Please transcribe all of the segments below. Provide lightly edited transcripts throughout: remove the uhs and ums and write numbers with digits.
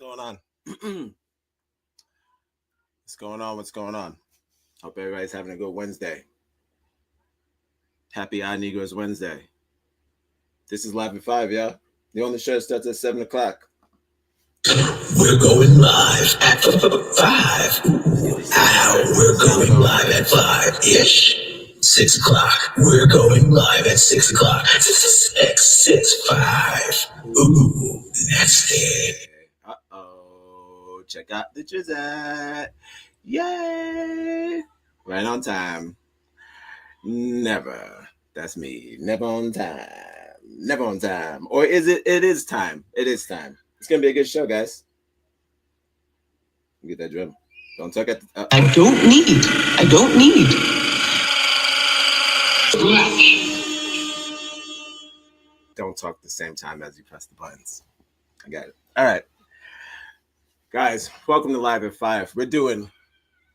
going on? What's going on? What's going on? Hope everybody's having a good Wednesday. Happy AHOY NEGROZ Wednesday. This is Live at 5, yeah? The only show starts at 7 o'clock. We're going live at 5. We're going live at 5-ish. 6 o'clock. We're going live at 6 o'clock. 6, 5. Ooh, that's it. Uh-oh. Check out the Douches. Yay! Right on time. Never. That's me. Never on time. Never on time. Or is it? It is time. It is time. It's going to be a good show, guys. Get that drum. Don't talk at the... I don't need. Don't talk the same time as you press the buttons. I got it. All right. Guys, welcome to Live at 5. We're doing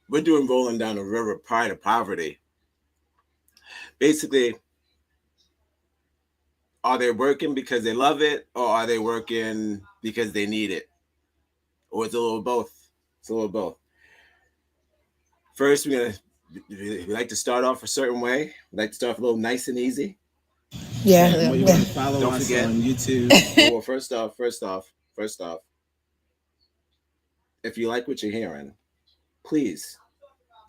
Rolling Down the River, Pride of Poverty. Basically, are they working because they love it, or are they working because they need it? Or it's a little both. It's a little both. First, we like to start off a certain way. We like to start off a little nice and easy. Yeah. You want to follow Don't us forget. On YouTube. Well, first off, if you like what you're hearing, please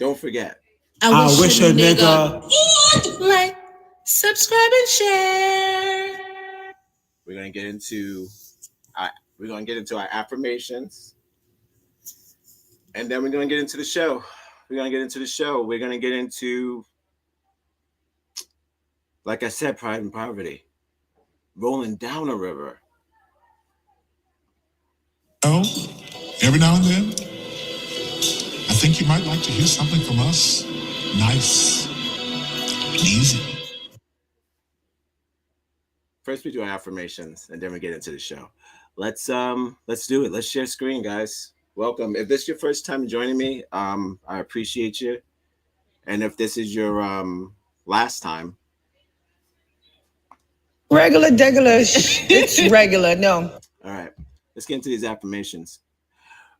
don't forget. I wish a nigga would like, subscribe, and share. We're gonna get into our affirmations, and then we're gonna get into the show. We're gonna get into, like I said, pride and poverty, rolling down a river. Oh, every now and then, I think you might like to hear something from us. Nice and easy. First, we do our affirmations, and then we get into the show. Let's do it. Let's share screen, guys. Welcome. If this is your first time joining me, I appreciate you. And if this is your last time, Regular. It's regular. No. All right. Let's get into these affirmations.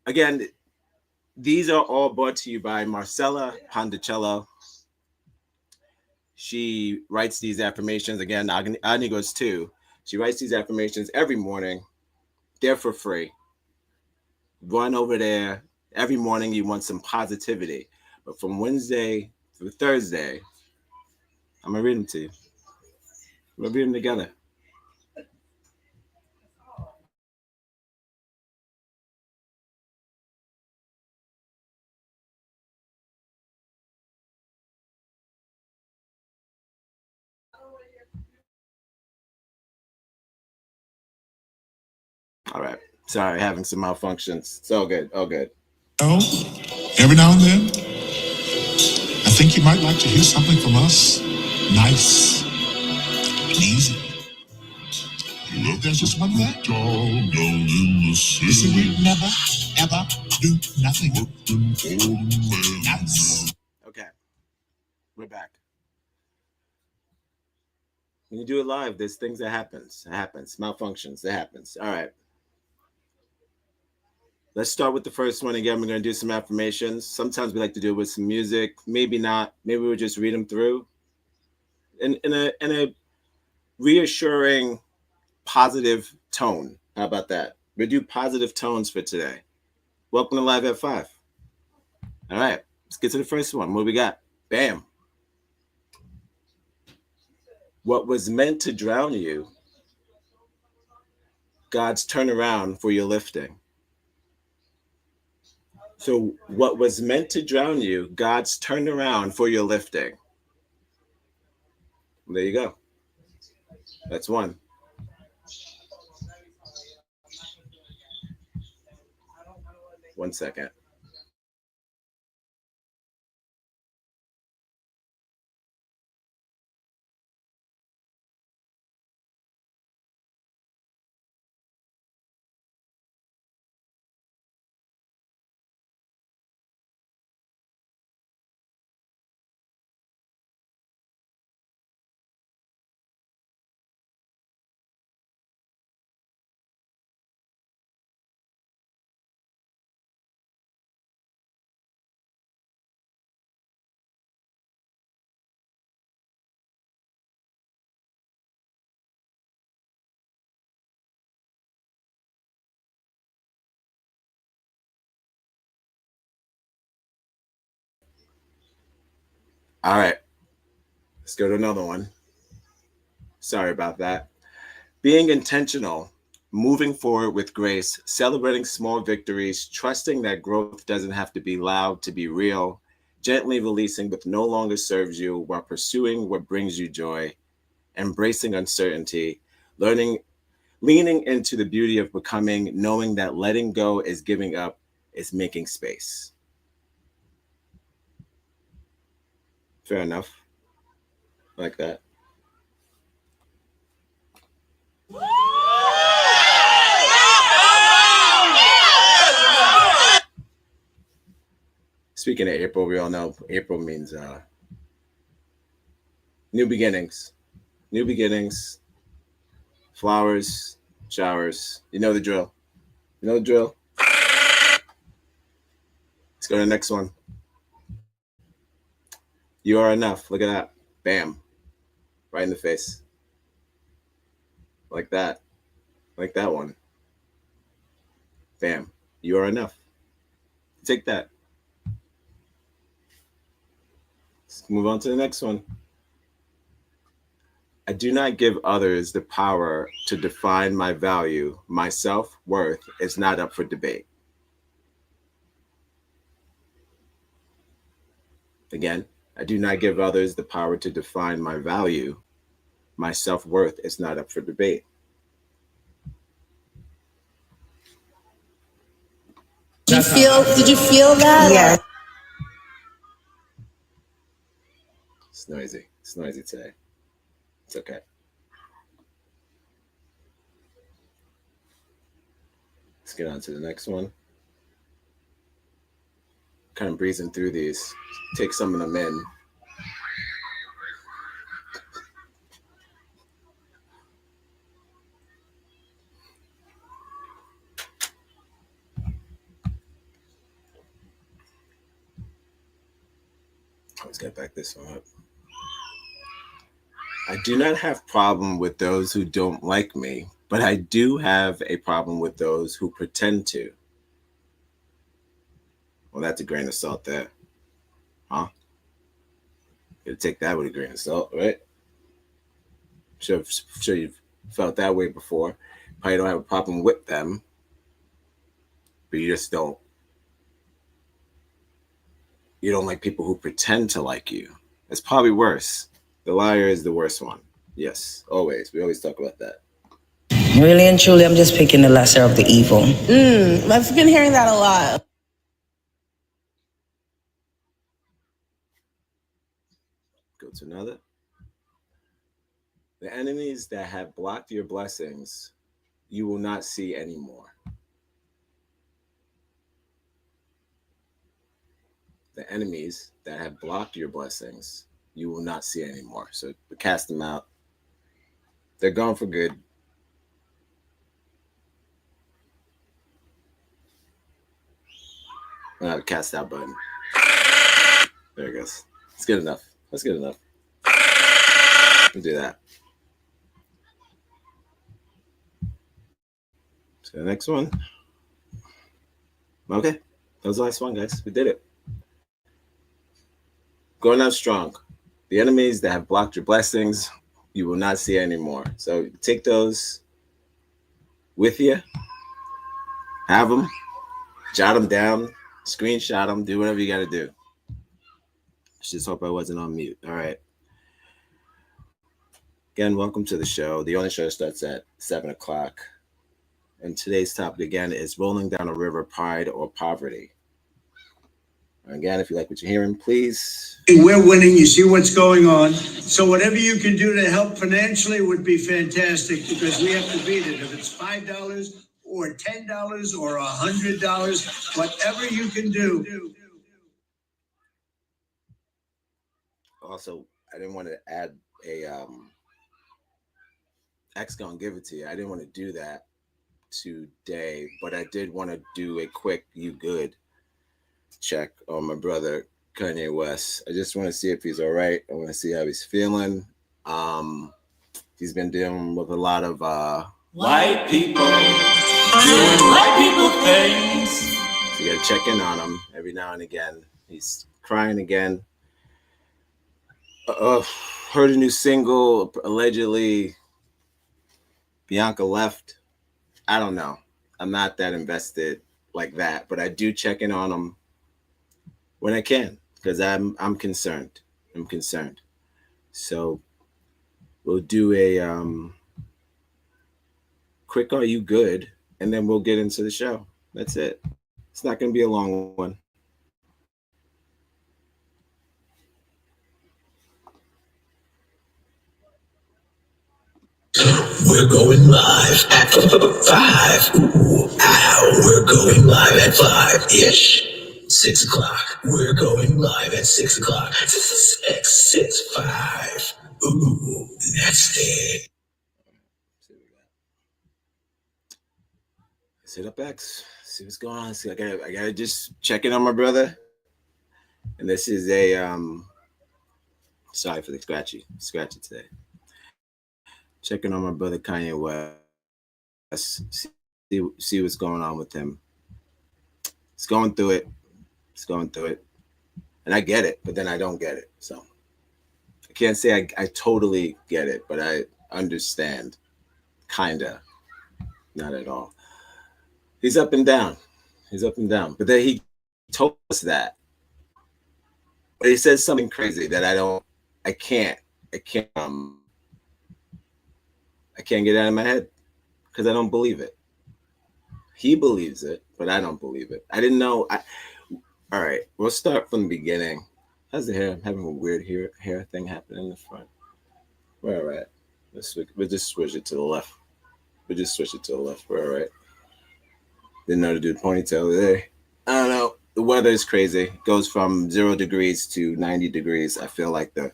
Again, these are all brought to you by Marcella Pondicello. She writes these affirmations. Again, AHOY NEGROZ too. She writes these affirmations every morning. They're for free. Run over there. Every morning you want some positivity. But from Wednesday through Thursday, I'm going to read them to you. We'll read them together. All right. Sorry, having some malfunctions. It's all good. All good. Oh, every now and then, I think you might like to hear something from us. Nice and easy. Look, there's just one thing. Down in the city. You see, we never, ever do nothing. Nice. Okay. We're back. When you do it live, there's things that happens. It happens. Malfunctions. It happens. All right. Let's start with the first one again. We're going to do some affirmations. Sometimes we like to do it with some music. Maybe not. Maybe we'll just read them through. In a reassuring, positive tone. How about that? We'll do positive tones for today. Welcome to Live at 5. All right. Let's get to the first one. What do we got? Bam. What was meant to drown you, God's turnaround for your lifting. So what was meant to drown you, God's turned around for your lifting. There you go. That's one. One second. All right. Let's go to another one. Sorry about that. Being intentional, moving forward with grace, celebrating small victories, trusting that growth doesn't have to be loud to be real, gently releasing what no longer serves you while pursuing what brings you joy, embracing uncertainty, learning, leaning into the beauty of becoming, knowing that letting go is giving up, is making space. Fair enough. Like that. Speaking of April, we all know April means new beginnings. New beginnings, flowers, showers. You know the drill. You know the drill. Let's go to the next one. You are enough. Look at that. Bam. Right in the face. Like that. Like that one. Bam. You are enough. Take that. Let's move on to the next one. I do not give others the power to define my value. My self-worth is not up for debate. Again, I do not give others the power to define my value. My self-worth is not up for debate. Did you feel that? Yeah. It's noisy. It's noisy today. It's okay. Let's get on to the next one. Kind of breezing through these. Take some of them in. Let's get back this one up. I do not have problem with those who don't like me, but I do have a problem with those who pretend to. Well, that's a grain of salt there. Huh? You gotta take that with a grain of salt, right? Sure you've felt that way before. Probably don't have a problem with them, but you just don't. You don't like people who pretend to like you. It's probably worse. The liar is the worst one. Yes, always. We always talk about that. Really and truly, I'm just picking the lesser of the evil. I've been hearing that a lot. Go to another. The enemies that have blocked your blessings, you will not see anymore. The enemies that have blocked your blessings, you will not see anymore. So cast them out. They're gone for good. I have a cast out button. There it goes. It's good enough. That's good enough. We'll do that. So the next one. Okay. That was the last one, guys. We did it. Going out strong. The enemies that have blocked your blessings, you will not see anymore. So take those with you. Have them. Jot them down. Screenshot them. Do whatever you got to do. I just hope I wasn't on mute. All right. Again, welcome to the show. The only show starts at 7 o'clock. And today's topic, again, is rolling down a river, pride or poverty. Again, if you like what you're hearing, please. We're winning. You see what's going on. So whatever you can do to help financially would be fantastic because we have to beat it. If it's $5 or $10 or $100, whatever you can do. Also, I didn't want to add a X gonna give it to you. I didn't want to do that today, but I did want to do a quick you good check on my brother Kanye West. I just want to see if he's all right. I want to see how he's feeling. He's been dealing with a lot of white people doing white people things. So you gotta check in on him every now and again. He's crying again. Heard a new single. Allegedly, Bianca left. I don't know. I'm not that invested like that, but I do check in on them when I can because I'm concerned. I'm concerned. So we'll do a quick "Are you good?" and then we'll get into the show. That's it. It's not going to be a long one. We're going live at 5. We're going live at 5-ish. 6 o'clock. We're going live at 6 o'clock. 5. Ooh, that's it. Sit up, X. See what's going on. See, I gotta just check in on my brother. And this is a sorry for the scratchy today. Checking on my brother Kanye West. See what's going on with him. He's going through it. And I get it, but then I don't get it. So I can't say I totally get it, but I understand. Kinda. Not at all. He's up and down. But then he told us that. But he says something crazy that I can't get out of my head because I don't believe it. He believes it, but I don't believe it. I didn't know. All right, we'll start from the beginning. How's the hair? I'm having a weird hair thing happening in the front. We're all right. We'll just switch it to the left. We're all right. Didn't know to do the ponytail today. I don't know. The weather is crazy. It goes from 0 degrees to 90 degrees. I feel like the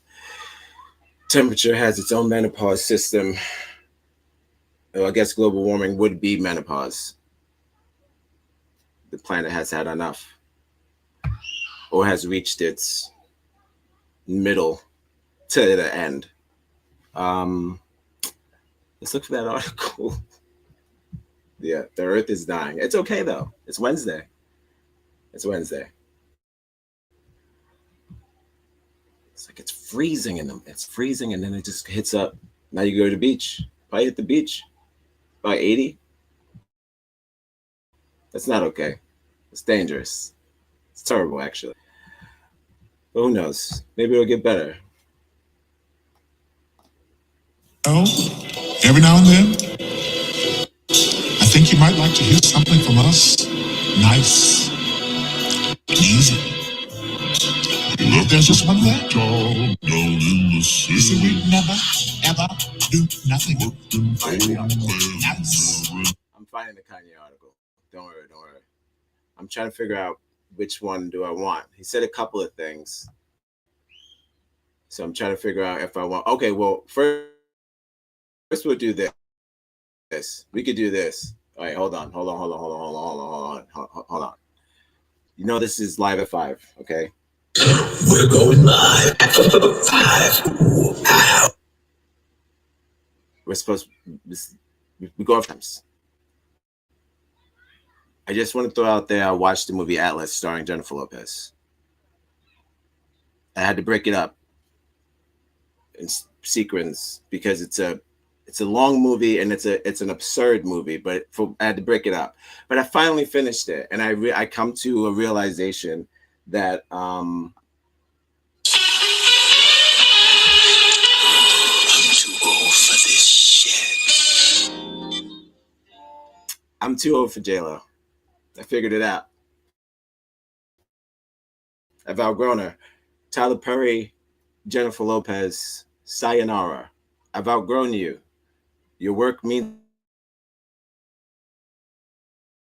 temperature has its own menopause system. Well, I guess global warming would be menopause. The planet has had enough or has reached its middle to the end. Let's look for that article. Yeah, the earth is dying. It's okay though. It's Wednesday. It's like it's freezing in them. It's freezing and then it just hits up. Now you go to the beach. Probably hit the beach. About 80. That's not okay. It's dangerous. It's terrible actually. But who knows? Maybe it'll get better. Oh, every now and then, I think you might like to hear something from us. Nice, easy. Look, there's just one thing. Down in the city. You see, we never, ever do nothing. Nice. I'm finding the Kanye article. Don't worry. I'm trying to figure out which one do I want. He said a couple of things. So I'm trying to figure out if I want. Okay, well, first we'll do this. We could do this. All right, hold on. You know this is live at 5, okay? We're going live at 5. We're supposed we go off times. I just want to throw out there, I watched the movie Atlas starring Jennifer Lopez. I had to break it up in sequence because it's a long movie and it's an absurd movie, but I had to break it up. But I finally finished it, and I come to a realization that I'm too old for this shit. I'm too old for J-Lo. I figured it out. I've outgrown her. Tyler Perry, Jennifer Lopez, sayonara. I've outgrown you. Your work means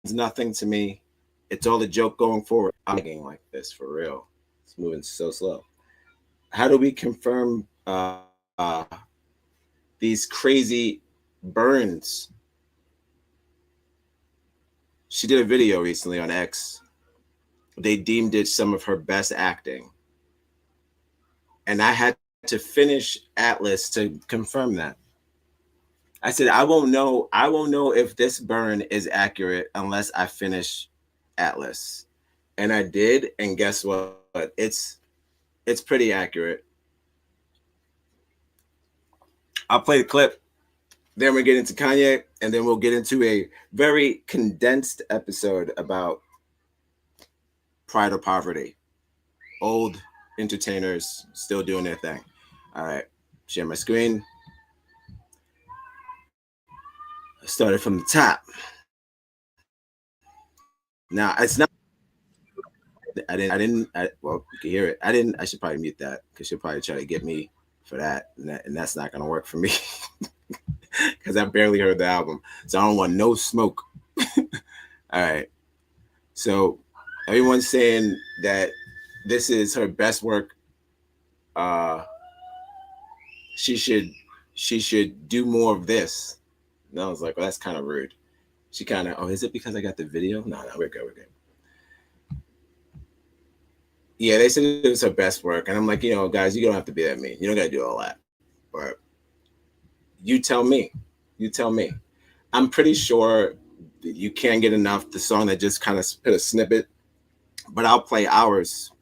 nothing to me. It's all a joke going forward. I'm making like this for real. It's moving so slow. How do we confirm these crazy burns? She did a video recently on X. They deemed it some of her best acting. And I had to finish Atlas to confirm that. I said, I won't know if this burn is accurate unless I finish Atlas. And I did, and guess what? It's pretty accurate. I'll play the clip. Then we'll get into Kanye, and then we'll get into a very condensed episode about Pride or Poverty. Old entertainers still doing their thing. All right, share my screen. I started from the top. Now it's not. Well, you can hear it. I should probably mute that because she'll probably try to get me for that, and that's not gonna work for me because I barely heard the album, so I don't want no smoke. All right. So everyone's saying that this is her best work. She should do more of this. And I was like, well, that's kind of rude. She kind of, is it because I got the video? No, we're good. Yeah, they said it was her best work. And I'm like, guys, you don't have to be that mean. You don't got to do all that. But you tell me. I'm pretty sure you can't get enough. The song that just kind of put a snippet. But I'll play ours.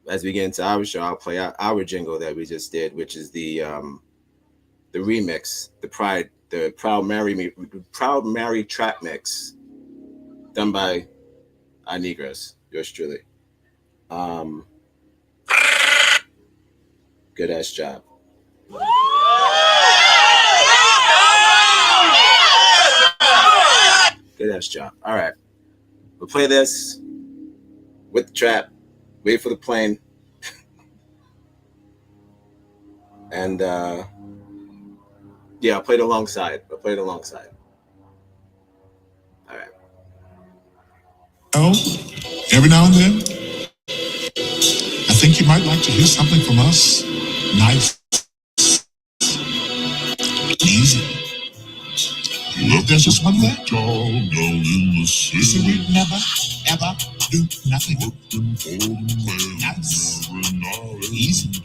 As we get into our show, I'll play our jingle that we just did, which is the remix, the Proud Mary trap mix done by NEGROZ, yours truly. Good ass job. Good ass job. All right. We'll play this with the trap, wait for the plane. And yeah, I'll play it alongside. All right. Oh, every now and then, I think you might like to hear something from us. Nice, easy. Look, there's just one thing. You see, we'd never, ever do nothing. Nice, easy.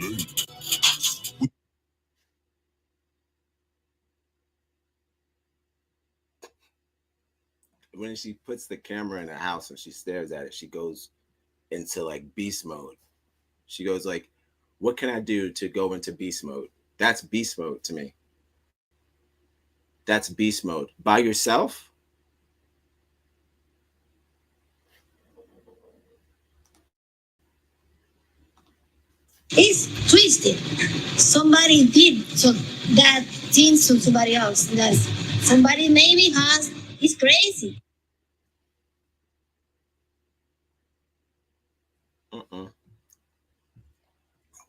When she puts the camera in her house and she stares at it, she goes into like beast mode. She goes like, what can I do to go into beast mode? That's beast mode to me. That's beast mode. By yourself? It's twisted. Somebody did that thing to somebody else. That somebody maybe has. It's crazy.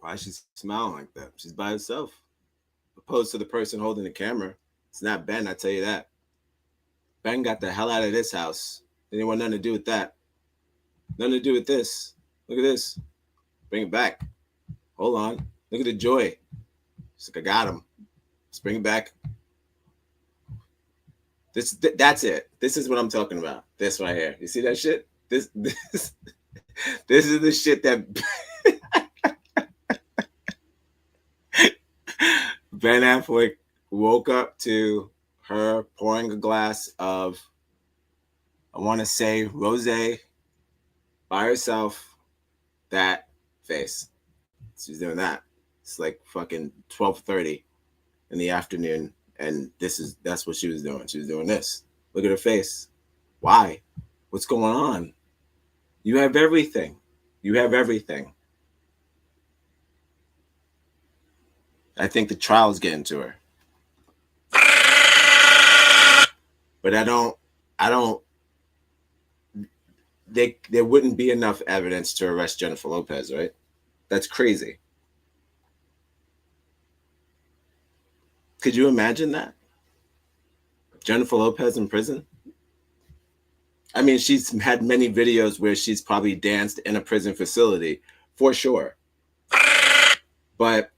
Why is she smiling like that? She's by herself. Opposed to the person holding the camera. It's not Ben, I tell you that. Ben got the hell out of this house. Didn't want nothing to do with that. Nothing to do with this. Look at this. Bring it back. Hold on. Look at the joy. It's like, I got him. Let's bring it back. That's it. This is what I'm talking about. This right here. You see that shit? This is the shit that Ben Affleck woke up to her pouring a glass of, I want to say, rosé by herself. That face. She's doing that. It's like fucking 12:30 in the afternoon, and that's what she was doing. She was doing this. Look at her face. Why? What's going on? You have everything. I think the trial's getting to her. But there wouldn't be enough evidence to arrest Jennifer Lopez, right? That's crazy. Could you imagine that? Jennifer Lopez in prison? I mean, she's had many videos where she's probably danced in a prison facility, for sure. But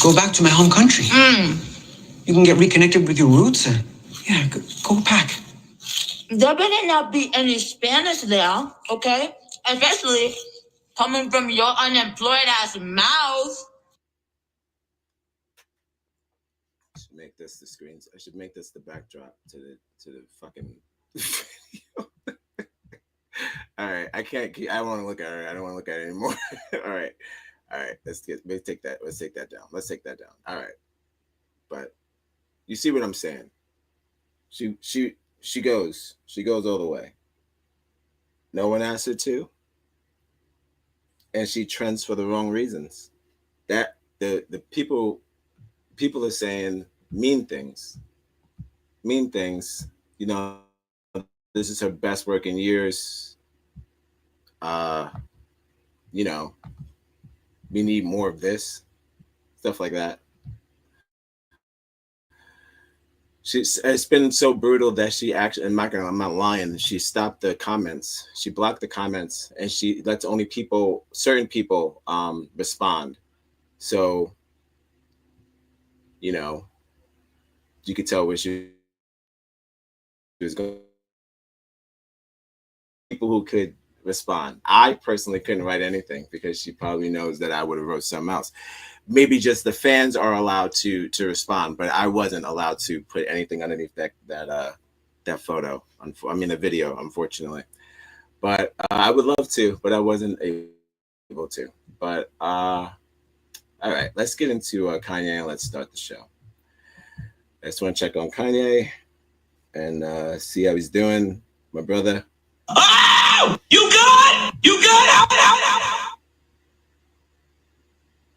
go back to my home country. You can get reconnected with your roots. Yeah, go back. There better not be any Spanish there, okay? Especially coming from your unemployed ass mouth. I should make this the screens. I should make this the backdrop to the fucking video. All right, I can't keep. I want to look at her. I don't want to look at it anymore. All right. Let's take that down. All right. but you see what I'm saying. She goes all the way. No one asked her to, and she trends for the wrong reasons. That the people are saying mean things. You know, this is her best work in years. Uh, you know, we need more of this stuff like that. It's been so brutal that she actually, I'm not lying. She stopped the comments. She blocked the comments, and she lets only certain people, respond. So, you know, you could tell where she was going. People who could respond. I personally couldn't write anything because she probably knows that I would have wrote something else. Maybe just the fans are allowed to respond, but I wasn't allowed to put anything underneath that photo. I mean, the video, unfortunately. But I would love to, but I wasn't able to. But all right, let's get into Kanye and let's start the show. I just want to check on Kanye and see how he's doing, my brother. Oh, you good? You good? Out.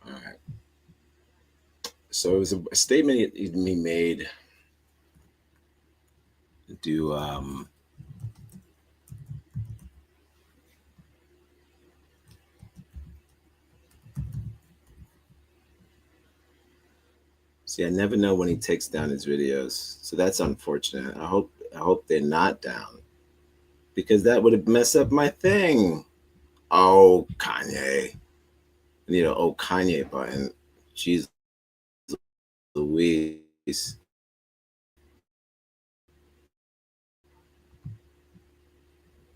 All right. So it was a statement he made to see, I never know when he takes down his videos, so that's unfortunate. I hope they're not down, because that would have messed up my thing. Oh, Kanye. I need an oh Kanye button. Jeez Louise.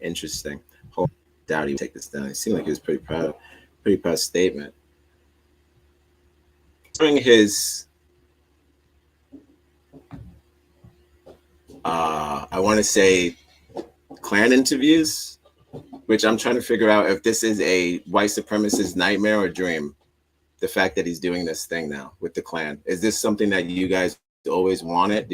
Interesting. Doubt he would take this down. He seemed like he was pretty proud statement. During his I want to say Klan interviews, which I'm trying to figure out if this is a white supremacist nightmare or dream. The fact that he's doing this thing now with the Klan. Is this something that you guys always wanted?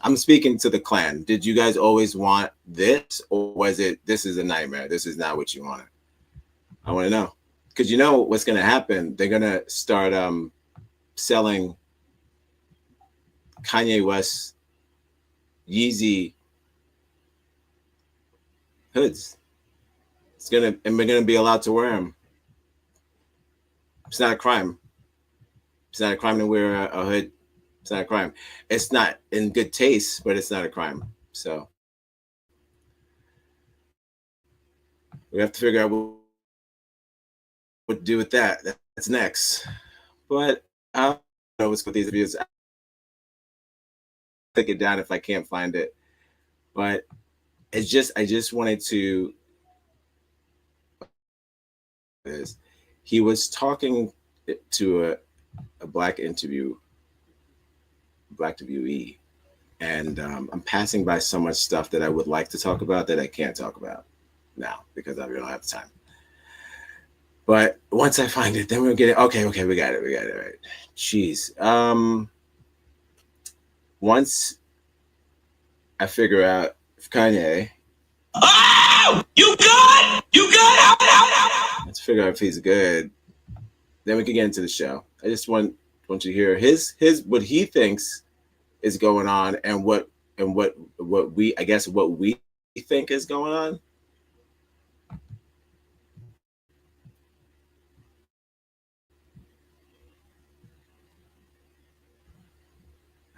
I'm speaking to the Klan. Did you guys always want this, or was it, this is a nightmare? This is not what you wanted. I want to know, because you know what's going to happen. They're going to start selling Kanye West Yeezy hoods. And we're gonna be allowed to wear them. It's not a crime. It's not a crime to wear a hood. It's not a crime. It's not in good taste, but it's not a crime. So we have to figure out what to do with that. That's next. But I don't know what's with these reviews. I'll take it down if I can't find it. But I just wanted to. He was talking to a black interviewee, and I'm passing by so much stuff that I would like to talk about that I can't talk about now because I don't have the time. But once I find it, then we'll get it. Okay, we got it. Right. Jeez. Once I figure out if Kanye. Oh, you good? You good? Out. Let's figure out if he's good. Then we can get into the show. I just want you to hear his what he thinks is going on and what we think is going on.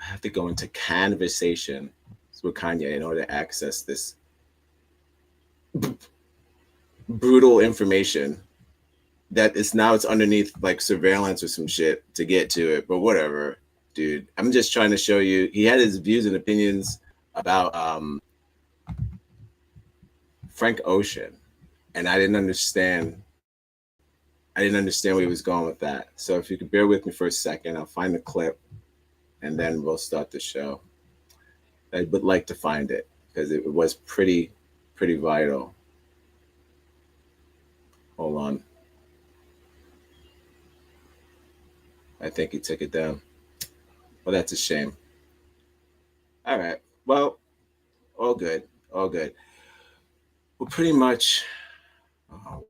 I have to go into conversation with Kanye in order to access this brutal information that it's underneath like surveillance or some shit to get to it, but whatever, dude. I'm just trying to show you he had his views and opinions about Frank Ocean, and I didn't understand where he was going with that. So if you could bear with me for a second, I'll find the clip and then we'll start the show. I would like to find it because it was pretty vital. Hold on. I think he took it down. Well, that's a shame. All right. Well, all good. All good. Well, pretty much. Oh,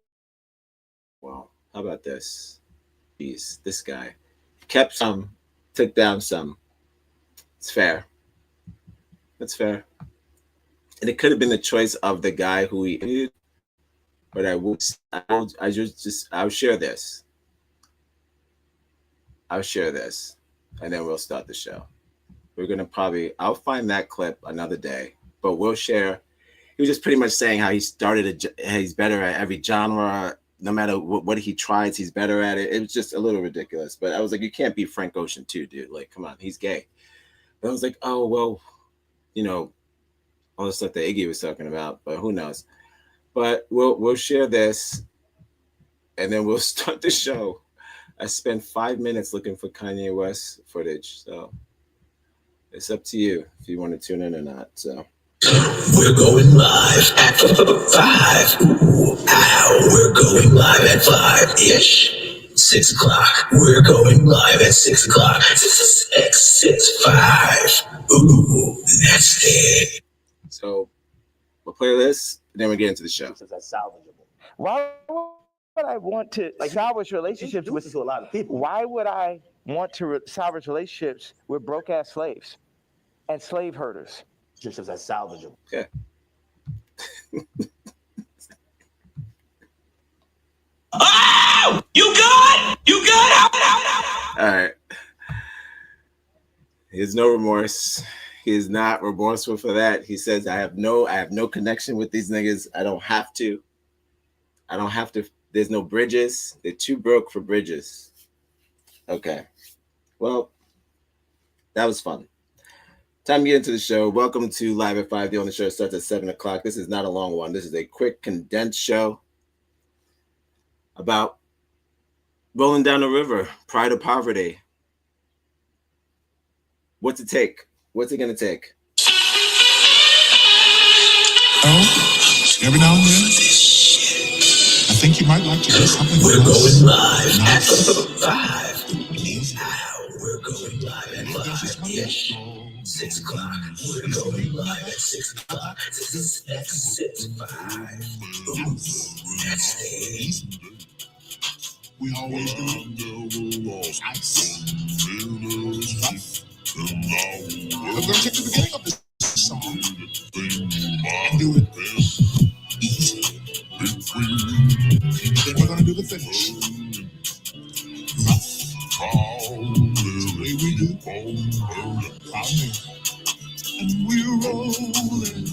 well, how about this? Jeez, this guy kept some, took down some. It's fair. That's fair. And it could have been the choice of the guy who he interviewed, but I'll share this. I'll share this, and then we'll start the show. We're gonna I'll find that clip another day, but we'll share. He was just pretty much saying how he started. He's better at every genre. No matter what he tries, he's better at it. It was just a little ridiculous. But I was like, you can't be Frank Ocean too, dude. Like, come on, he's gay. But I was like, oh well, all the stuff that Iggy was talking about. But who knows? But we'll share this, and then we'll start the show. I spent 5 minutes looking for Kanye West footage, so it's up to you if you want to tune in or not. So. We're going live at 5. We're going live at 5-ish. 6 o'clock. We're going live at 6 o'clock. 6, 5. Ooh, that's it. So we'll play this, and then we get into the show. Why would I want to salvage relationships with a lot of people? Why would I want to salvage relationships with broke-ass slaves and slave herders? Just as salvageable. Okay. Oh! You good? You good? All right. He has no remorse. He is not remorseful for that. He says, I have no connection with these niggas. I don't have to. There's no bridges. They're too broke for bridges. Okay. Well, that was fun. Time to get into the show. Welcome to Live at 5. The only show starts at 7 o'clock. This is not a long one. This is a quick, condensed show about rolling down the river, pride or poverty. What's it take? What's it going to take? Oh, every now and then, I think you might like to hear something. We're going live at 5. We're going live at 5-ish. 6 o'clock. We're going live at 6 o'clock. 6, 5. Ooh, that's it. We always do ice. We're going to take the beginning of this song and do it easy. Then we're going to do the finish. Rough. The way we do. And we're rolling.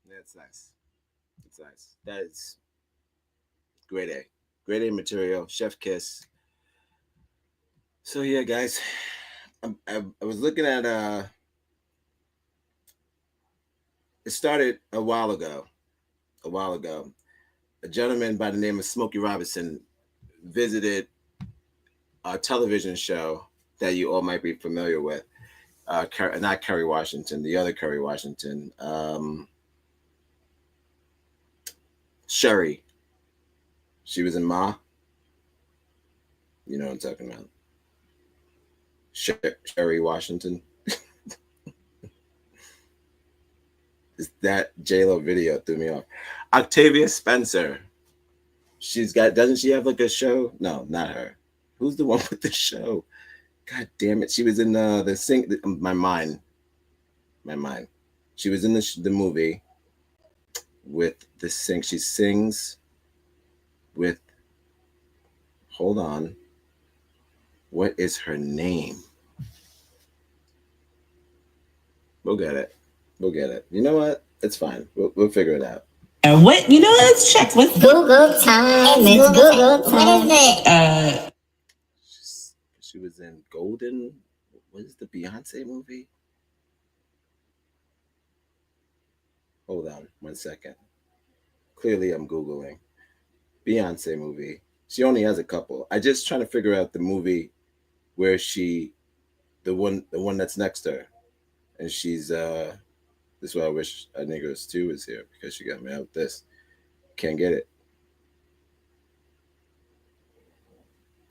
That's nice. That's nice. That is grade A. Grade A material. Chef kiss. So yeah, guys, I was looking at it started a while ago. A gentleman by the name of Smokey Robinson visited a television show that you all might be familiar with. Not Kerry Washington, the other Kerry Washington. Sherry. She was in Ma. You know what I'm talking about. Sherry Washington. That J-Lo video threw me off. Octavia Spencer. Doesn't she have like a show? No, not her. Who's the one with the show? God damn it. She was in the sing. My mind. She was in the movie with the sing. She sings with, hold on. What is her name? We'll get it. You know what? It's fine. We'll figure it out. And what? Let's check. What's Google time. It's Google time. What is it? She was in Golden. What is the Beyonce movie? Hold on 1 second. Clearly, I'm Googling. Beyonce movie. She only has a couple. I just trying to figure out the movie where the one that's next to her, and she's this is why I wish a Negroz 2 was here, because she got me out with this. Can't get it.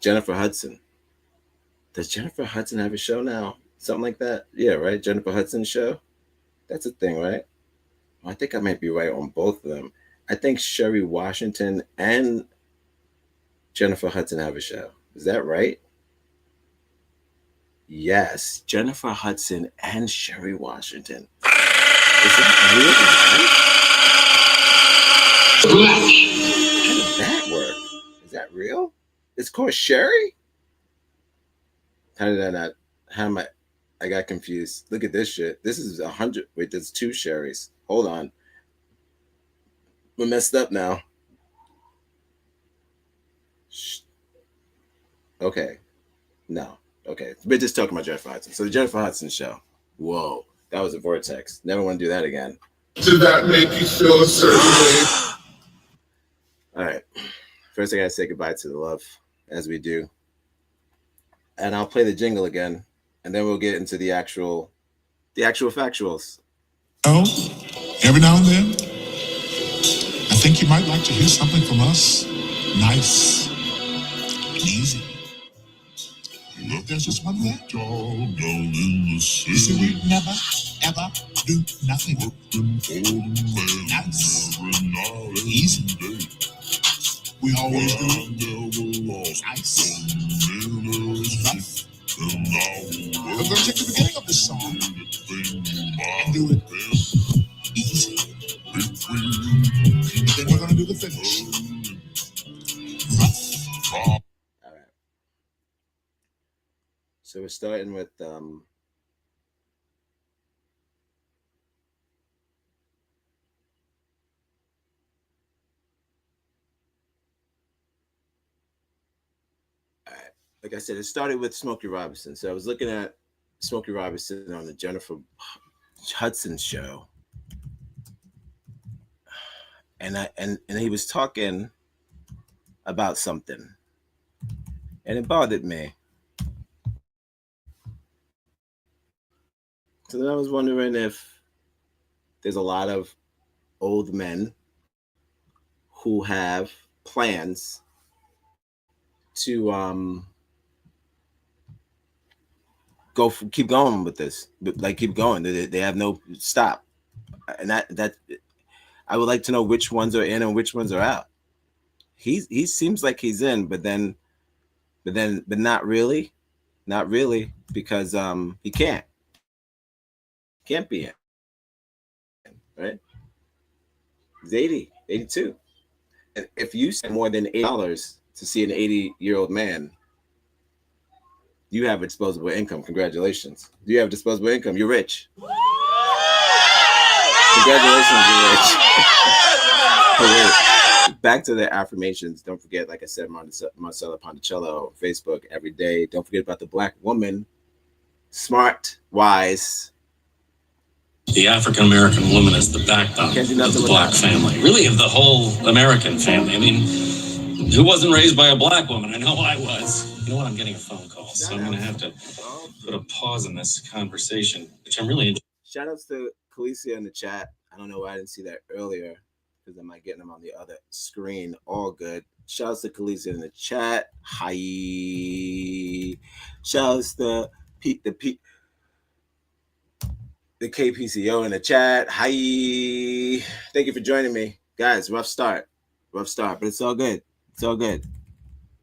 Jennifer Hudson. Does Jennifer Hudson have a show now? Something like that? Yeah, right? Jennifer Hudson show? That's a thing, right? Well, I think I might be right on both of them. I think Sherry Washington and Jennifer Hudson have a show. Is that right? Yes, Jennifer Hudson and Sherry Washington. Is that really right? How did that work? Is that real? It's called Sherry? How did I not? How am I got confused. Look at this shit. This is 100. Wait, there's 2 Sherrys. Hold on. We're messed up now. Okay. No. Okay. We're just talking about Jennifer Hudson. So the Jennifer Hudson show. Whoa. That was a vortex. Never want to do that again. Did that make you feel a certain way? All right. First, I got to say goodbye to the love, as we do. And I'll play the jingle again, and then we'll get into the actual factuals. Oh, every now and then, I think you might like to hear something from us. Nice and easy. Look, there's just one thing. You see, we never, ever do nothing. Nice, easy. We always do nice, rough. We're going to take the beginning of this song and do it easy. And then we're going to do the finish. Rough. All right. So we're starting with like I said, it started with Smokey Robinson. So I was looking at Smokey Robinson on the Jennifer Hudson show, and he was talking about something, and it bothered me. So then I was wondering if there's a lot of old men who have plans to keep going with this, like keep going. They have no stop, and that I would like to know which ones are in and which ones are out. He seems like he's in, but not really, because he can't be in, right? He's 80, 82, and if you spend more than $8 to see an 80-year-old man, you have disposable income. Congratulations. You have disposable income. You're rich. Congratulations, you're rich. Back to the affirmations. Don't forget, like I said, Marcella Ponticello on Facebook every day. Don't forget about the Black woman. Smart, wise. The African American woman is the backbone of the Black family. Really, of the whole American family. I mean, who wasn't raised by a Black woman? I know I was. You know what? I'm getting a phone call, so I'm going to have to put a pause in this conversation, which I'm really enjoying. Shout outs to Khaleesi in the chat. I don't know why I didn't see that earlier, because I might get them on the other screen. All good. Shout outs to Khaleesi in the chat. Hi. Shout outs to the KPCO in the chat. Hi. Thank you for joining me. Guys, rough start, but it's all good. It's all good.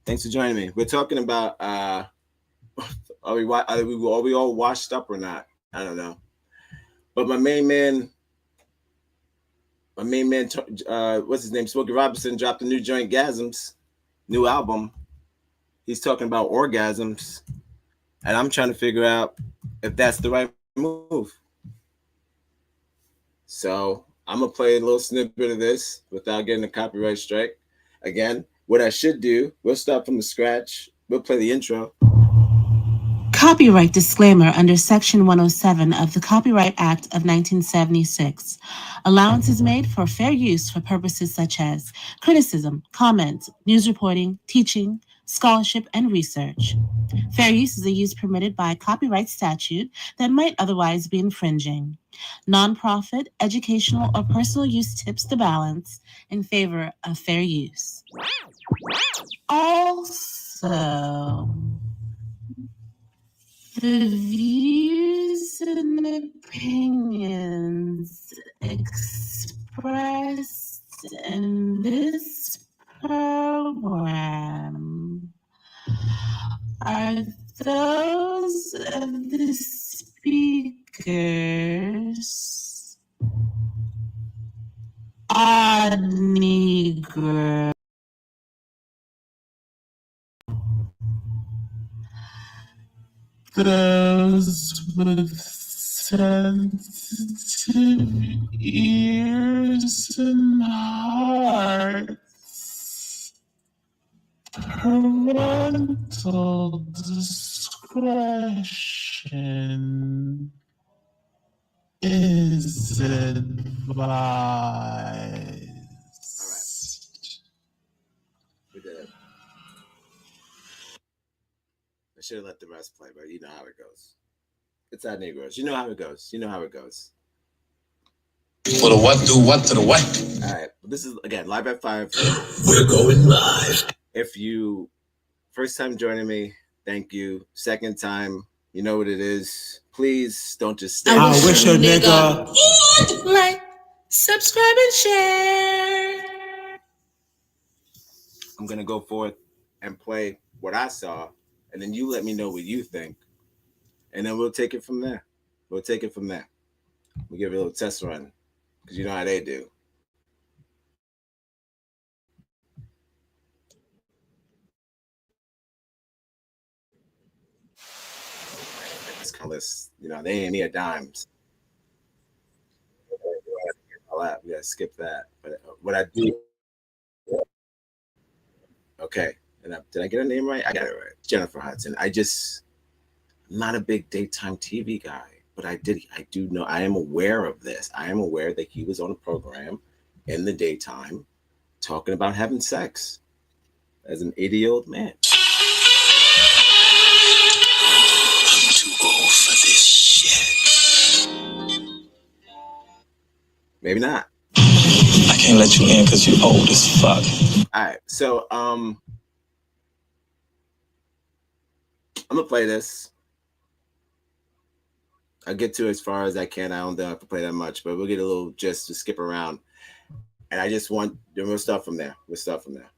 Thanks for joining me. We're talking about are we all washed up or not? I don't know. But my main man, what's his name? Smokey Robinson dropped a new joint, Gasms, new album. He's talking about orgasms, and I'm trying to figure out if that's the right move. So I'm gonna play a little snippet of this without getting a copyright strike. Again, what I should do, we'll start from the scratch. We'll play the intro. Copyright disclaimer under Section 107 of the Copyright Act of 1976. Allowance is made for fair use for purposes such as criticism, comment, news reporting, teaching, scholarship, and research. Fair use is a use permitted by copyright statute that might otherwise be infringing. Nonprofit, educational, or personal use tips the balance in favor of fair use. All So, the views and opinions expressed in this program are those of the speakers are Negro. Those with sensitive ears and hearts, parental discretion is advised. We did it. I should have let the rest play, but you know how it goes. It's at Negroz. You know how it goes. You know how it goes. For the what, do what to the what? All right. This is, again, live at 5. We're going live. If you, first time joining me, thank you. Second time, you know what it is. Please don't just stay. I wish a nigga. Like, subscribe, and share. I'm going to go forth and play what I saw, and then you let me know what you think, and then we'll take it from there. We'll take it from there. We'll give it a little test run, because you know how they do. This colors, you know, they ain't near dimes. We gotta skip that. But what I do, okay. And did I get her name right? I got it right. Jennifer Hudson. I'm not a big daytime TV guy, but I do know, I am aware of this. I am aware that he was on a program in the daytime talking about having sex as an 80-year-old man. I'm too old for this shit. Maybe not. I can't let you in because you're old as fuck. All right, so I'm gonna play this. I'll get to as far as I can. I don't have to play that much, but we'll get a little just to skip around. And I just want, we'll start from there. We'll start from there.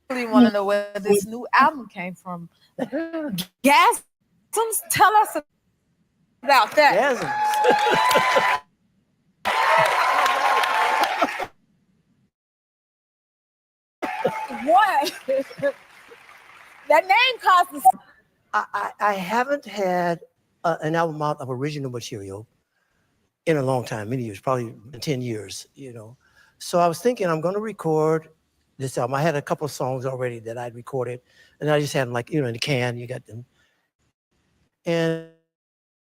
Really want to know where this new album came from. Gasms, tell us about that. What? That name caused us. I haven't had an album out of original material in a long time, many years, probably 10 years, you know. So I was thinking I'm going to record this album. I had a couple of songs already that I'd recorded, and I just had them, like, you know, in the can. You got them, and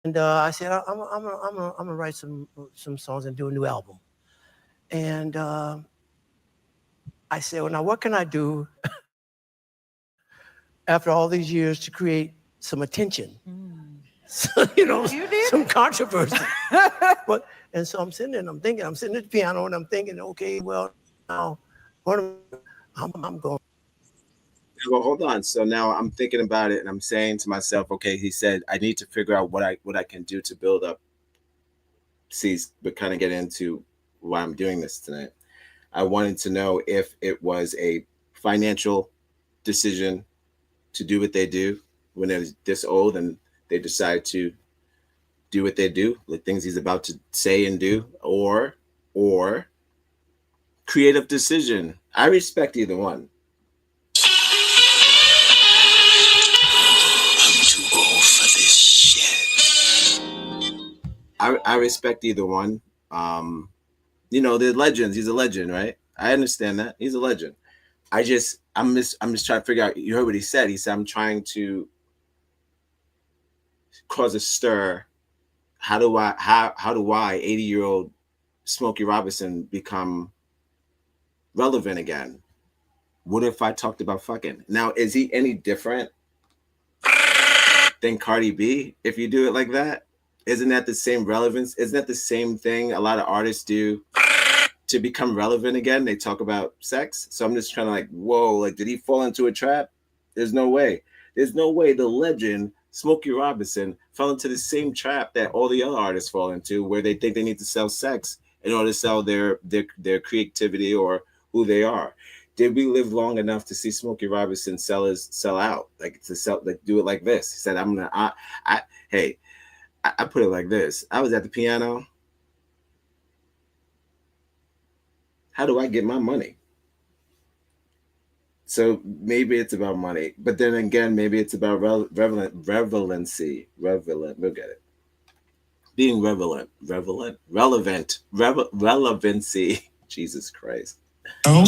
I said I'm gonna write some songs and do a new album. And I said, well, now what can I do after all these years to create some attention? So, you know, some controversy. And so I'm sitting there and I'm thinking, I'm sitting at the piano and I'm thinking, okay, well, now I'm going. Well, hold on. So now I'm thinking about it and I'm saying to myself, okay, he said, I need to figure out what I can do to build up. But kind of get into why I'm doing this tonight. I wanted to know if it was a financial decision to do what they do when they're this old and they decide to do what they do, the things he's about to say and do, or creative decision. I respect either one. I'm too old for this shit. I respect either one. You know, they're legends. He's a legend, right? I understand that. He's a legend. I'm just trying to figure out, you heard what he said. He said, I'm trying to cause a stir. How do I 80-year-old Smokey Robinson become relevant again? What if I talked about fucking? Now, is he any different than Cardi B if you do it like that? isn't that the same relevance? Isn't that the same thing a lot of artists do to become relevant again? They talk about sex. So I'm just trying to like, whoa, like, did he fall into a trap? There's no way. There's no way the legend Smokey Robinson fell into the same trap that all the other artists fall into, where they think they need to sell sex in order to sell their creativity or who they are. Did we live long enough to see Smokey Robinson sell out, like to sell, like do it like this? He said, "I'm gonna, I put it like this. I was at the piano. How do I get my money?" So maybe it's about money, but then again, maybe it's about relevancy. We'll get it. Being relevancy. Jesus Christ. Oh,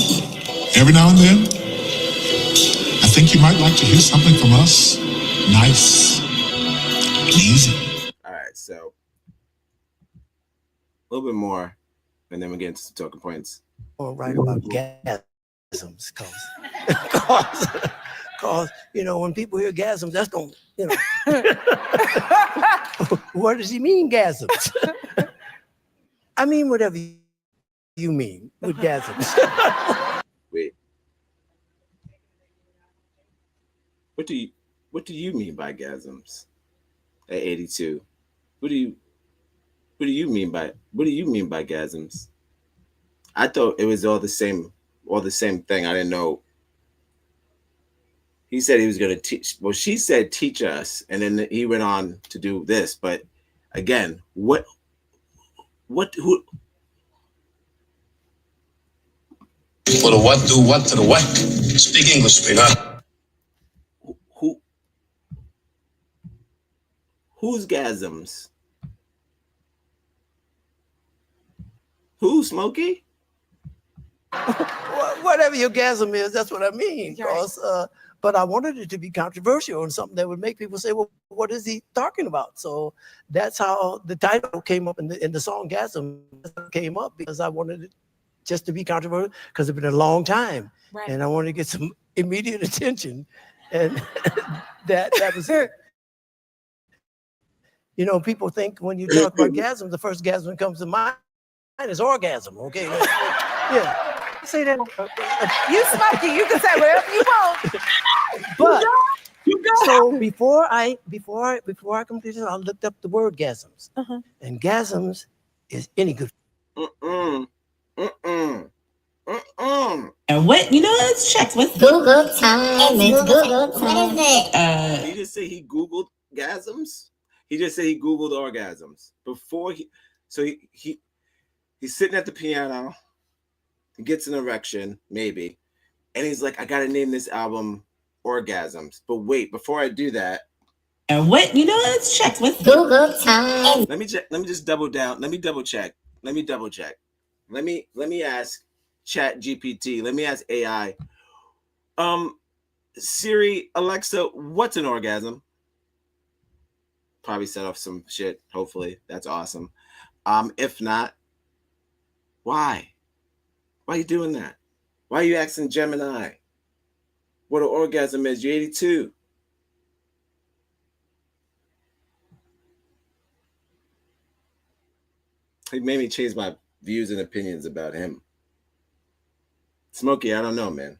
every now and then, I think you might like to hear something from us. Nice, easy. All right, so a little bit more, and then we get into some talking points. Or write about gasms, cause you know, when people hear gasms, that's gonna, you know, what does he mean, gasms? I mean whatever you mean with gasms. Wait, what do you mean by gasms? At 82, what do you mean by gasms? I thought it was all the same thing. I didn't know. He said he was going to teach. Well, she said teach us, and then he went on to do this. But again, who? For the what do what to the what? Speak English, sweetheart. Who's gasms? Who, Smokey? Whatever your gasm is, that's what I mean. Cause, but I wanted it to be controversial and something that would make people say, well, what is he talking about? So that's how the title came up in the song Gasm came up, because I wanted it just to be controversial, because it's been a long time. Right. And I wanted to get some immediate attention. And that was it. You know, people think when you talk about gasm, the first gasm that comes to mind is orgasm, okay? Yeah. Say that. You Smokey, you can say whatever you want. But so before I completed this, I looked up the word gasms. And gasms is any good. And what, you know, let's check with Google time. It's Google time. What is it? He just said he Googled gasms. He just said he Googled orgasms before he's sitting at the piano. He gets an erection, maybe, and he's like, I gotta name this album Orgasms. But wait, before I do that, and what, you know, let's check with Google time. Let me just double down. Let me double check. Let me ask Chat GPT. Let me ask AI. Siri, Alexa, what's an orgasm? Probably set off some shit. Hopefully, that's awesome. If not, why? Why are you doing that? Why are you asking Gemini what an orgasm is? You're 82. He made me change my views and opinions about him. Smokey, I don't know, man.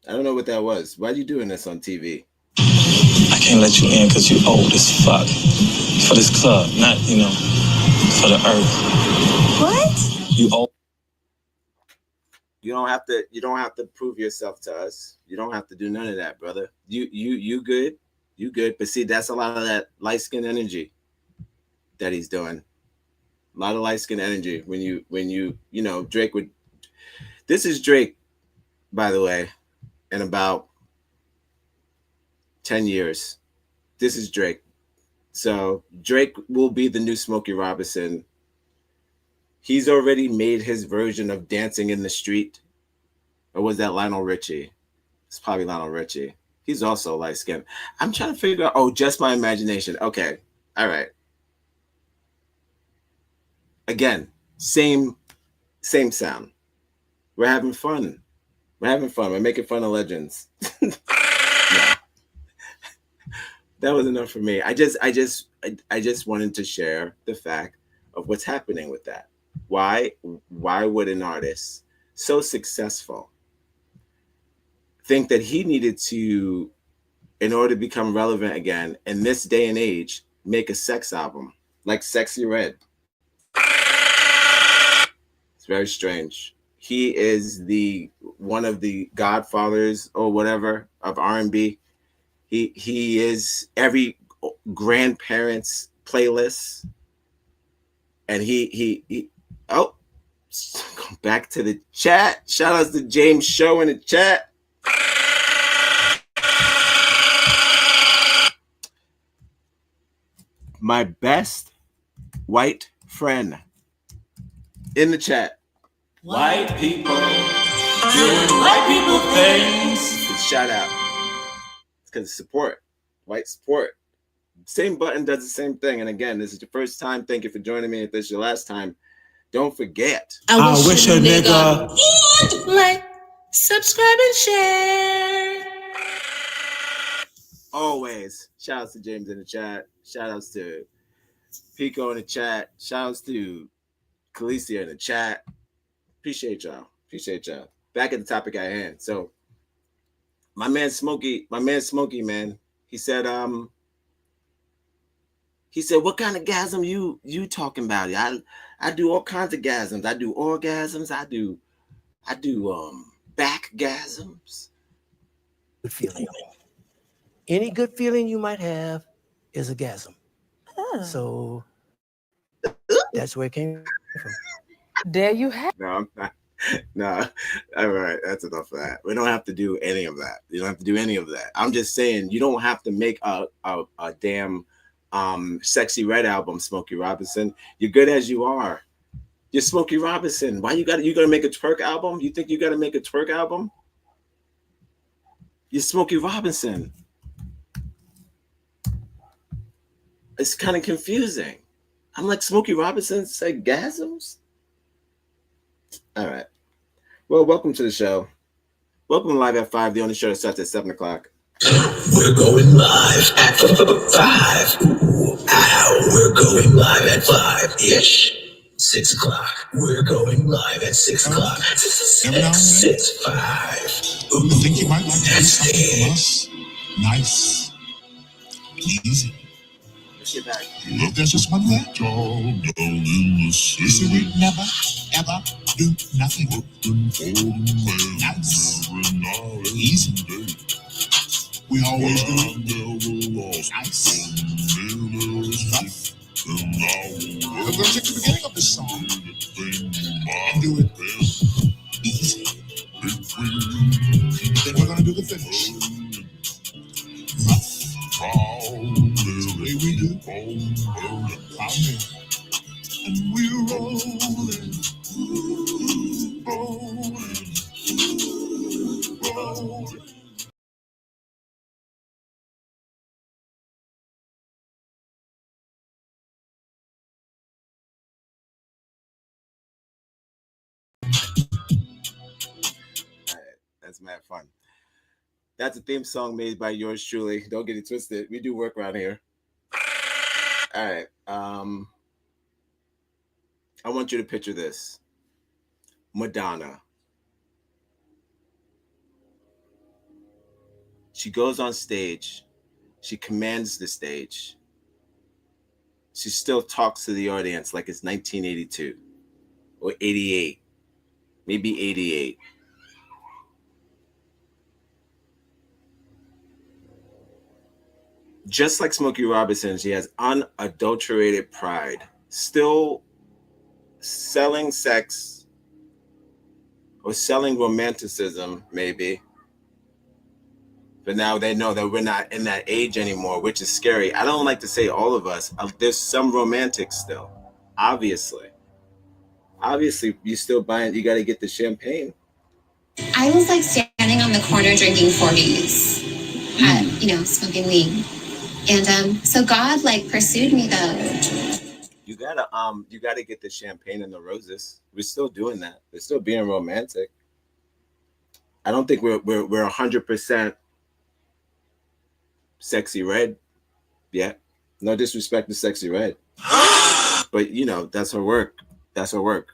I don't know what that was. Why are you doing this on TV? I can't let you in because you old as fuck. For this club, not, you know, for the earth. What? You old. You don't have to prove yourself to us. You don't have to do none of that, brother. You good. You good. But see, that's a lot of that light skin energy that he's doing. A lot of light skin energy when you know, Drake would. This is Drake, by the way, in about 10 years. This is Drake. So Drake will be the new Smokey Robinson. He's already made his version of Dancing in the Street. Or was that Lionel Richie? It's probably Lionel Richie. He's also light skinned. I'm trying to figure out. Oh, Just My Imagination. Okay. All right. Again, same sound. We're having fun. We're making fun of legends. That was enough for me. I just wanted to share the fact of what's happening with that. Why would an artist so successful think that he needed to, in order to become relevant again in this day and age, make a sex album like Sexy Red? It's very strange. He is one of the godfathers or whatever of R&B. He is every grandparent's playlist, and he oh, back to the chat. Shout outs to James Show in the chat. My best white friend in the chat. White people doing white people things. Shout out. It's because support. White support. Same button does the same thing. And again, this is your first time. Thank you for joining me. If this is your last time, don't forget. I wish a nigga And like, subscribe, and share. Always. Shout outs to James in the chat. Shout outs to Pico in the chat. Shout outs to Khaleesi in the chat. Appreciate y'all. Back at the topic at hand. So my man Smokey, man, he said, what kind of gasm you talking about? I do all kinds of gasms. I do orgasms. I do back gasms. Good feeling. Any good feeling you might have is a gasm. So that's where it came from. There you have. No, I'm not. No, all right, that's enough of that. We don't have to do any of that. You don't have to do any of that. I'm just saying you don't have to make a damn Sexy Red album, Smokey Robinson. You're good as you are. You're Smokey Robinson. Why you gonna make a twerk album? You think you gotta make a twerk album? You're Smokey Robinson. It's kind of confusing. I'm like, Smokey Robinson said gasms? All right. Well, welcome to the show. Welcome to Live at 5, the only show that starts at 7 o'clock. We're going live at 5. We're going live at 5-ish. 6 o'clock. We're going live at 6 o'clock. 6, 5. I think you might like to do something from us. Nice. Easy. Look, there's just one thing. You see, we never, ever do nothing. Nice. Easy. We always do it nice. Rough. We're going to take the beginning of this song and do it easy. Then we're going to do the finish. Rough. The way we do. And we're rolling. Rolling. That's mad fun. That's a theme song made by yours truly. Don't get it twisted. We do work around here. All right. I want you to picture this. Madonna. She goes on stage. She commands the stage. She still talks to the audience like it's 1982 or 88, maybe 88. Just like Smokey Robinson, she has unadulterated pride, still selling sex or selling romanticism, maybe. But now they know that we're not in that age anymore, which is scary. I don't like to say all of us. There's some romantics still, obviously. Obviously, you still buying, you got to get the champagne. I was like standing on the corner drinking 40s, smoking weed. And so God like pursued me though. You gotta get the champagne and the roses. We're still doing that. We're still being romantic. I don't think we're 100% Sexy Red Yeah. No disrespect to Sexy Red. But, you know, that's her work. That's her work.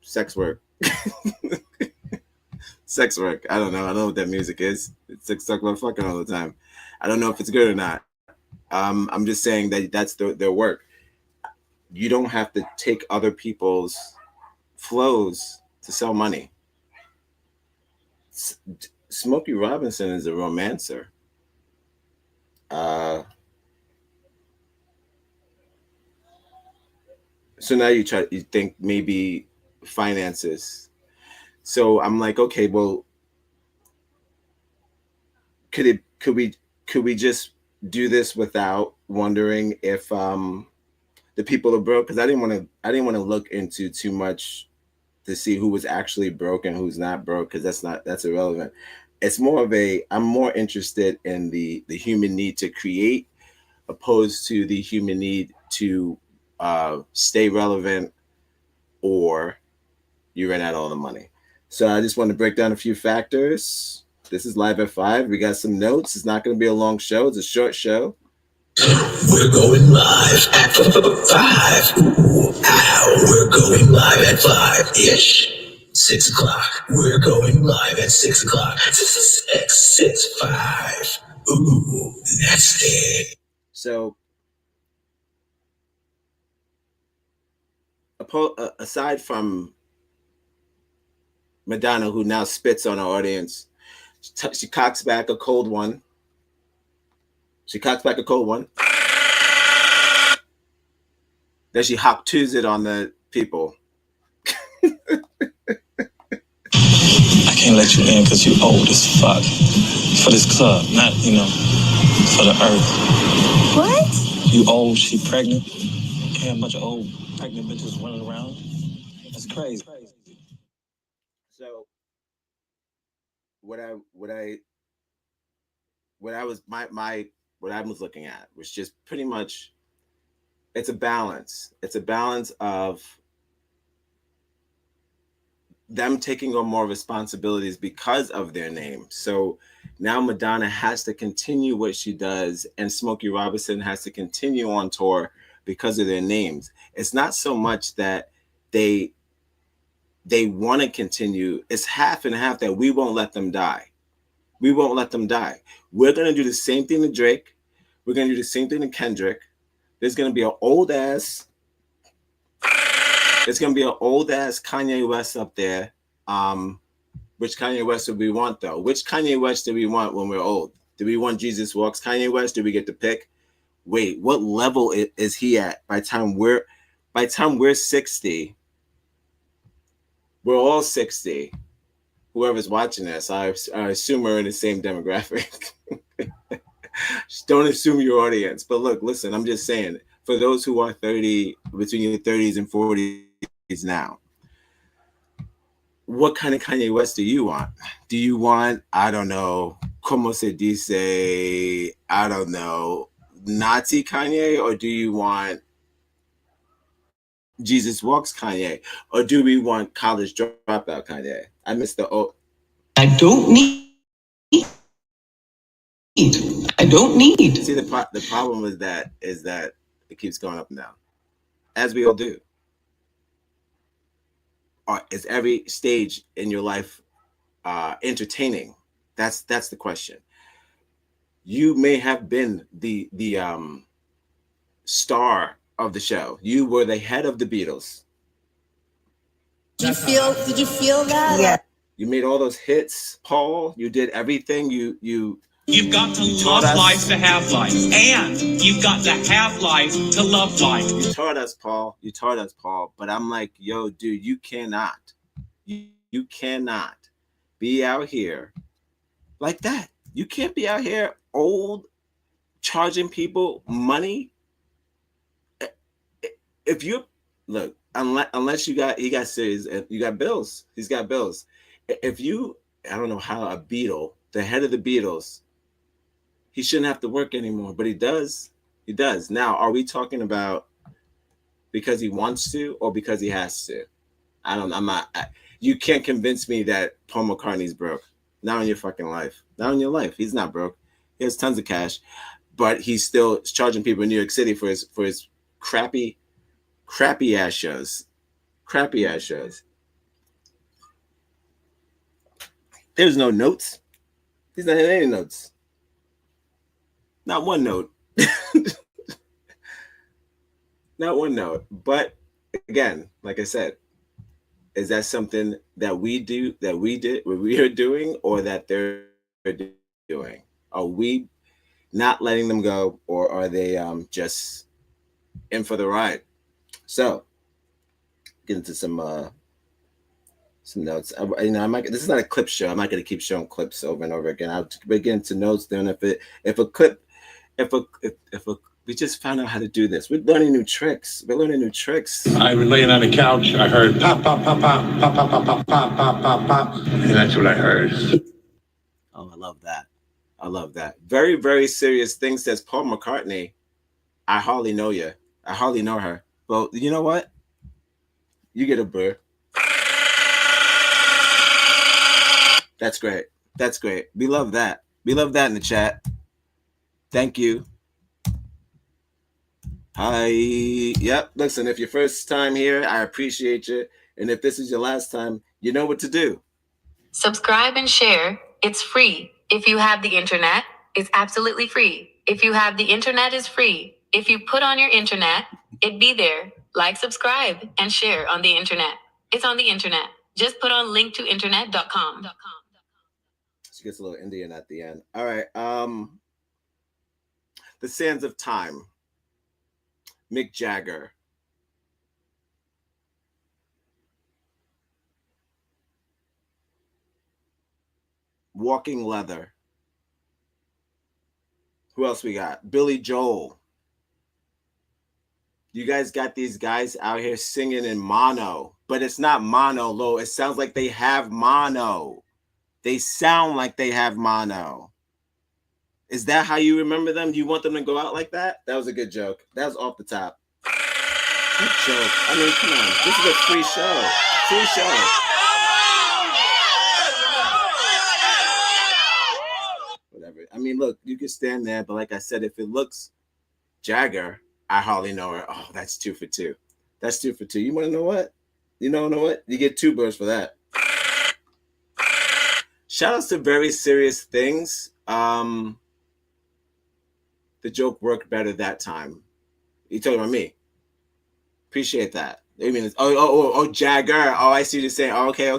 Sex work. Sex work. I don't know. I don't know what that music is. It's like talk about fucking all the time. I don't know if it's good or not. I'm just saying that that's their work. You don't have to take other people's flows to sell money. Smokey Robinson is a romancer. So now you think maybe finances. So I'm like, okay, well, could we just do this without wondering if the people are broke? Because I didn't want to look into too much to see who was actually broke and who's not broke, because that's irrelevant. It's more of I'm more interested in the human need to create, opposed to the human need to stay relevant, or you ran out all the money. So I just want to break down a few factors. This is Live at 5. We got some notes. It's not going to be a long show. It's a short show. We're going live at 5. We're going live at 5-ish. 6 o'clock. We're going live at 6 o'clock. 6, 5. Ooh, that's it. So, aside from Madonna, who now spits on her audience, she cocks back a cold one. Then she hop twos it on the people. I can't let you in because you old as fuck. For this club, not, for the earth. What? You old, she pregnant. Can't have a bunch of old pregnant bitches running around. That's crazy. So what I was looking at was just pretty much, it's a balance. It's a balance of them taking on more responsibilities because of their name. So now Madonna has to continue what she does, and Smokey Robinson has to continue on tour because of their names. It's not so much that they want to continue. It's half and half, that we won't let them die. We won't let them die. We're going to do the same thing to Drake. We're going to do the same thing to Kendrick. There's going to be an old ass Kanye West up there. Which Kanye West do we want, though? Which Kanye West do we want when we're old? Do we want Jesus Walks Kanye West? Do we get to pick? Wait, what level is he at by the time we're 60? We're all 60. Whoever's watching this, I assume we're in the same demographic. Just don't assume your audience. But look, listen, I'm just saying, for those who are 30, between your 30s and 40s now, what kind of Kanye West do you want? Do you want, I don't know, como se dice, I don't know, Nazi Kanye? Or do you want Jesus Walks Kanye? Or do we want college dropout Kanye? I missed the I don't need. See, the problem is that it keeps going up and down, as we all do. Or is every stage in your life entertaining? That's the question. You may have been the star of the show. You were the head of the Beatles. Did you feel that? Yeah. You made all those hits, Paul. You did everything. You've got to love life to have life, and you've got to have life to love life. You taught us, Paul. But I'm like, yo, dude, you cannot be out here like that. You can't be out here old, charging people money. If you look, unless he got serious, you got bills. He's got bills. If you, I don't know how a Beatle, the head of the Beatles, he shouldn't have to work anymore, but he does. He does. Now, are we talking about because he wants to or because he has to? I'm not. You can't convince me that Paul McCartney's broke. Not in your fucking life. Not in your life. He's not broke. He has tons of cash. but he's still charging people in New York City for his crappy ass shows. Crappy ass shows. There's no notes. He's not having any notes. Not one note. Not one note. But again, like I said, is that something that we do, that we are doing, or that they're doing? Are we not letting them go, or are they just in for the ride? So get into some notes. This is not a clip show. I'm not going to keep showing clips over and over again. I'll get into notes. Then if a clip, we just found out how to do this. We're learning new tricks. I was laying on the couch. I heard pop, pop, pop, pop, pop, pop, pop, pop, pop, pop, pop, and that's what I heard. Oh, I love that. Very, very serious thing, says Paul McCartney. I hardly know you. I hardly know her. Well, you know what? You get a burr. That's great. We love that. We love that in the chat. Thank you. Hi. Yep. Listen, if your first time here, I appreciate you. And if this is your last time, you know what to do. Subscribe and share. It's free. If you have the internet, it's absolutely free. If you have the internet, it's free. If you put on your internet, it'd be there. Like, subscribe, and share on the internet. It's on the internet. Just put on linktointernet.com. She gets a little Indian at the end. All right. The Sands of Time. Mick Jagger. Walking Leather. Who else we got? Billy Joel. You guys got these guys out here singing in mono, but it's not mono, Lo. It sounds like they have mono. They sound like they have mono. Is that how you remember them? Do you want them to go out like that? That was a good joke. That was off the top. Good joke. I mean, come on. This is a free show. Free show. Whatever. I mean, look, you can stand there, but like I said, if it looks Jagger, I hardly know her. Oh, that's 2 for 2. That's 2 for 2. You want to know what? You know what? You get 2 birds for that. Shout outs to Very Serious Things. The joke worked better that time. You talking about me? Appreciate that. I mean, oh, Jagger. Oh, I see what you're saying. Oh, okay.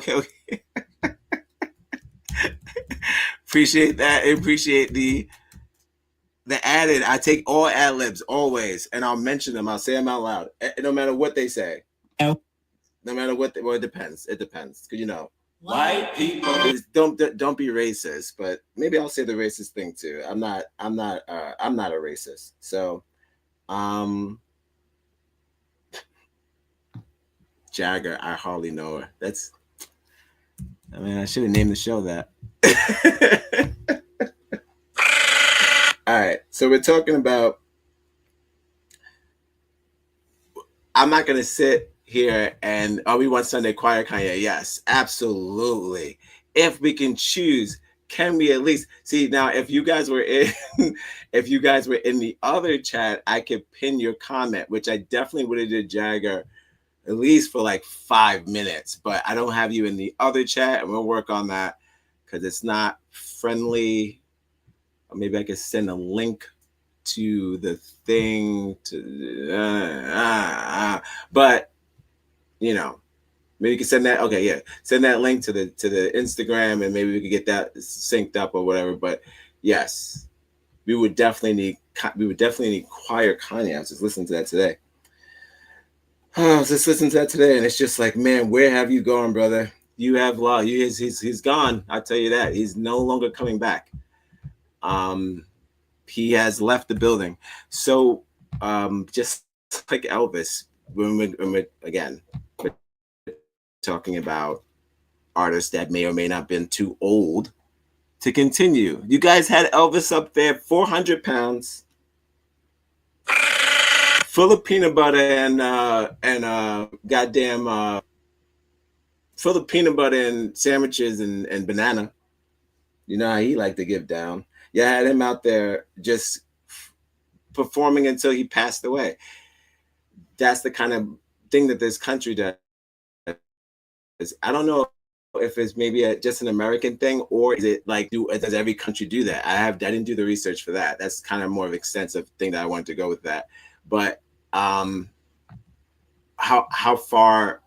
Appreciate that. Appreciate the added. I take all ad libs always, and I'll mention them. I'll say them out loud, no matter what they say. No matter what. Well, it depends. It depends, because you know, white people don't be racist. But maybe I'll say the racist thing too. I'm not a racist. So, Jagger. I hardly know her. I should have named the show that. All right, so we're talking about, I'm not going to sit here and, we want Sunday choir Kanye. Yes, absolutely. If we can choose, can we at least see now, if you guys were in the other chat, I could pin your comment, which I definitely would have did Jagger at least for like 5 minutes, but I don't have you in the other chat, and we'll work on that because it's not friendly. Or maybe I could send a link to the thing but you know, maybe you can send that. Okay, yeah, send that link to the Instagram, and maybe we could get that synced up or whatever. But yes, we would definitely need choir Kanye. I was just listening to that today. I was just listening to that today, and it's just like, man, where have you gone, brother? You have lost. He's gone. I'll tell you that. He's no longer coming back. He has left the building. So just like Elvis, when we're talking about artists that may or may not have been too old to continue. You guys had Elvis up there, 400 pounds, full of peanut butter and full of peanut butter and sandwiches and banana. You know how he liked to give down. Yeah, I had him out there just performing until he passed away. That's the kind of thing that this country does. I don't know if it's maybe just an American thing, or is it like, does every country do that? I didn't do the research for that. That's kind of more of an extensive thing that I wanted to go with that. But how far,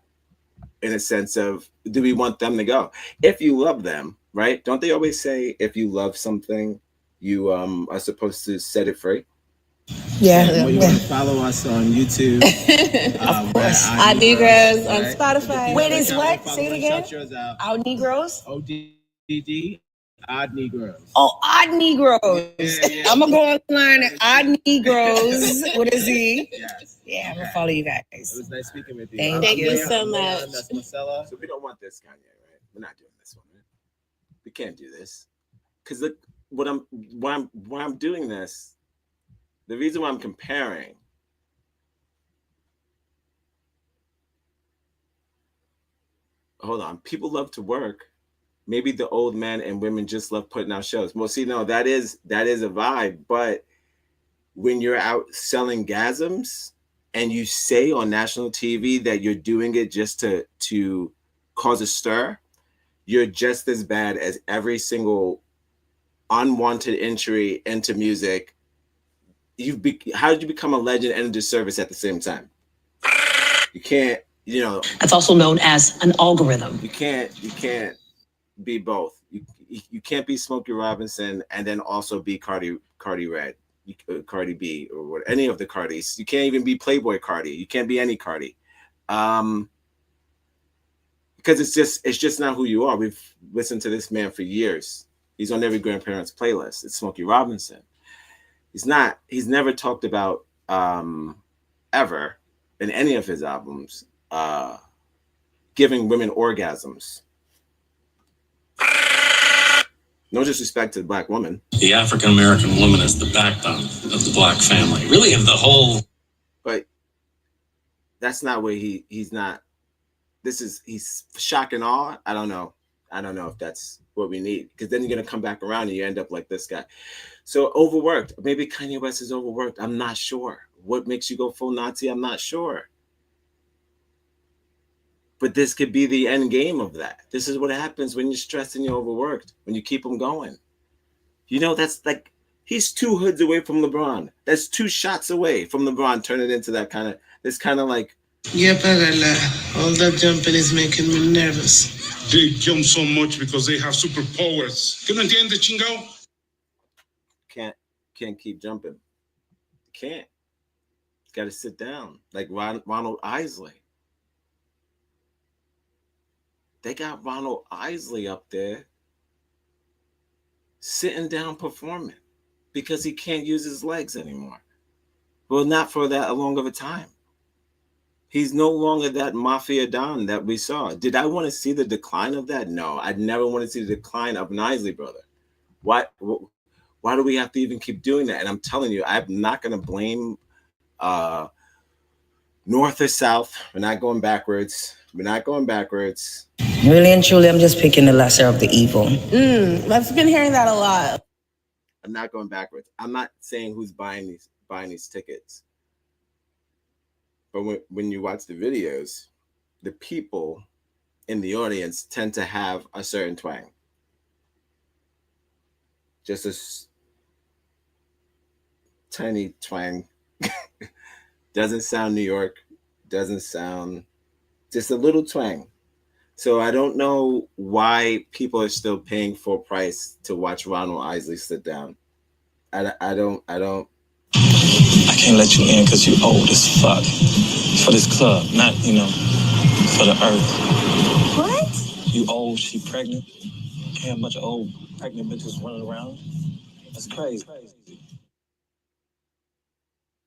in a sense of, do we want them to go? If you love them, right? Don't they always say if you love something, you are supposed to set it free? Yeah. You want to follow us on YouTube. Of course. Odd Negroz on right? Spotify. Wait, is what? Say it again. Odd Negroz? ODD Odd Negroz. Oh, Odd Negroz. Yeah. I'm going to go online at Odd Negroz with a Z. Yes. Yeah, I'm going to follow you guys. It was nice speaking with you. Thank you so much. That's Marcella. So we don't want this, Kanye, right? We're not doing this one, right? We can't do this. Because look, why I'm doing this, the reason why I'm comparing, hold on, people love to work. Maybe the old men and women just love putting out shows. Well, see, no, that is a vibe. But when you're out selling gasms and you say on national TV that you're doing it just to cause a stir, you're just as bad as every single unwanted entry into music. How did you become a legend and a disservice at the same time? You can't, That's also known as an algorithm. You can't be both. You can't be Smokey Robinson and then also be Cardi Red, Cardi B, or what, any of the Cardis. You can't even be Playboy Cardi. You can't be any Cardi, because it's just not who you are. We've listened to this man for years. He's on every grandparent's playlist. It's Smokey Robinson. He's never talked about ever in any of his albums giving women orgasms. No disrespect to the black woman. The African American woman is the backbone of the black family. Really, of the whole. But that's not where he's not. He's shock and awe. I don't know if that's what we need, because then you're gonna come back around and you end up like this guy. So overworked. Maybe Kanye West is overworked. I'm not sure. What makes you go full Nazi? I'm not sure. But this could be the end game of that. This is what happens when you're stressed and you're overworked, when you keep them going. That's like, he's 2 hoods away from LeBron. That's 2 shots away from LeBron turning into that kind of like. Yeah, all that jumping is making me nervous. They jump so much because they have superpowers. ¿Qué no entiende, chingao? Can't keep jumping. Can't. Got to sit down. Like Ronald Isley. They got Ronald Isley up there sitting down performing because he can't use his legs anymore. Well, not for that long of a time. He's no longer that mafia don that we saw. Did I want to see the decline of that? No, I'd never want to see the decline of an Isley brother. Why do we have to even keep doing that? And I'm telling you, I'm not going to blame North or South. We're not going backwards. Really and truly, I'm just picking the lesser of the evil. I've been hearing that a lot. I'm not going backwards. I'm not saying who's buying these tickets. But when you watch the videos, the people in the audience tend to have a certain twang. Just a tiny twang. Doesn't sound New York. Doesn't sound, just a little twang. So I don't know why people are still paying full price to watch Ronald Isley sit down. I don't. I can't let you in because you old as fuck. For this club, not, for the earth. What? You old, she pregnant. Can't have a bunch of old pregnant bitches running around. That's crazy.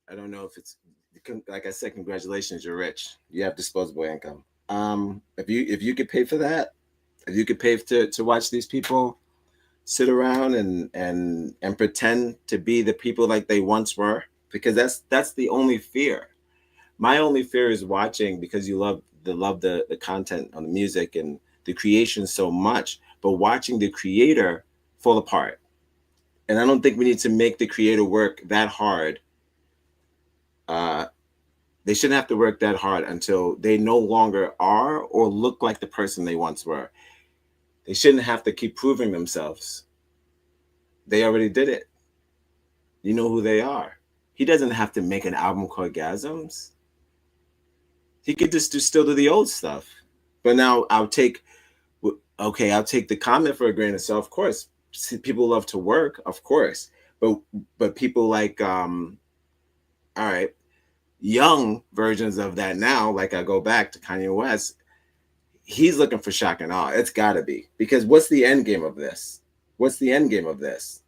I don't know if it's, like I said, congratulations, you're rich. You have disposable income. If you could pay for that, if you could pay to watch these people sit around and pretend to be the people like they once were, because that's the only fear. My only fear is watching, because you love the content on the music and the creation so much, but watching the creator fall apart. And I don't think we need to make the creator work that hard They shouldn't have to work that hard until they no longer are or look like the person they once were. They shouldn't have to keep proving themselves. They already did it. You know who they are. He doesn't have to make an album called Gasms. He could just still do the old stuff. But now I'll take the comment for a grain of salt. Of course, people love to work, of course. But people like, all right, young versions of that now, like I go back to Kanye West, he's looking for shock and awe. It's got to be. Because what's the end game of this? What's the end game of this?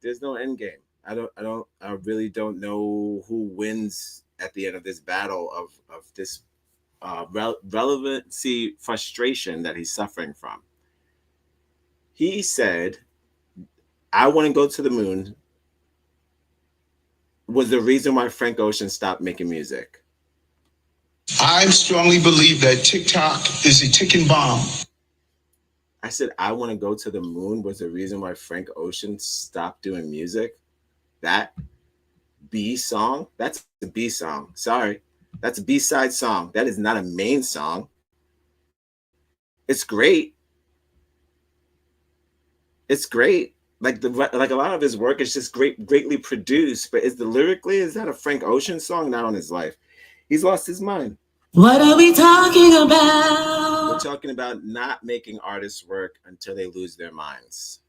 There's no end game. I really don't know who wins at the end of this battle of this relevancy frustration that he's suffering from. He said, I want to go to the moon was the reason why Frank Ocean stopped making music. I strongly believe that TikTok is a ticking bomb. I said, I want to go to the moon was the reason why Frank Ocean stopped doing music. That B song, that's the B song. Sorry. That's a B-side song. That is not a main song. It's great. It's great. Like a lot of his work is just greatly produced, but is that a Frank Ocean song? Not on his life. He's lost his mind. What are we talking about? We're talking about not making artists work until they lose their minds.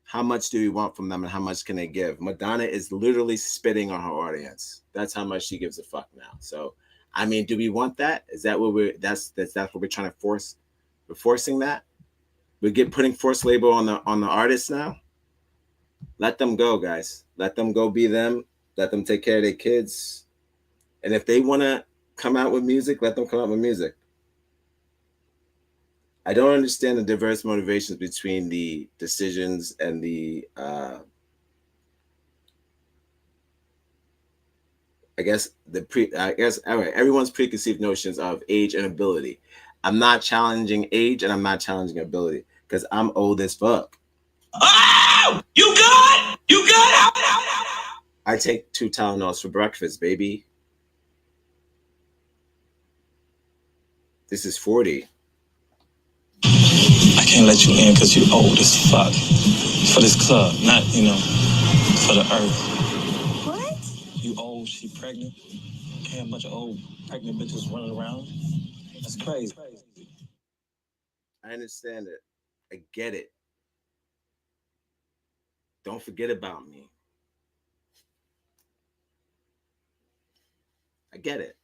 How much do we want from them and how much can they give? Madonna is literally spitting on her audience. That's how much she gives a fuck now. So, I mean, do we want that? Is that what that's what we're trying to force? We're forcing that? We're putting force label on the artists now? Let them go, guys. Let them go be them. Let them take care of their kids. And if they want to come out with music, let them come out with music. I don't understand the diverse motivations between the decisions and the everyone's preconceived notions of age and ability. I'm not challenging age and I'm not challenging ability because I'm old as fuck. Oh, you good? You good? I take 2 Tylenols for breakfast, baby. This is 40. I can't let you in because you're old as fuck. For this club, not, for the earth. What? You old, she pregnant. Can't have a bunch of old pregnant bitches running around. That's crazy. I understand it. I get it. Don't forget about me. I get it.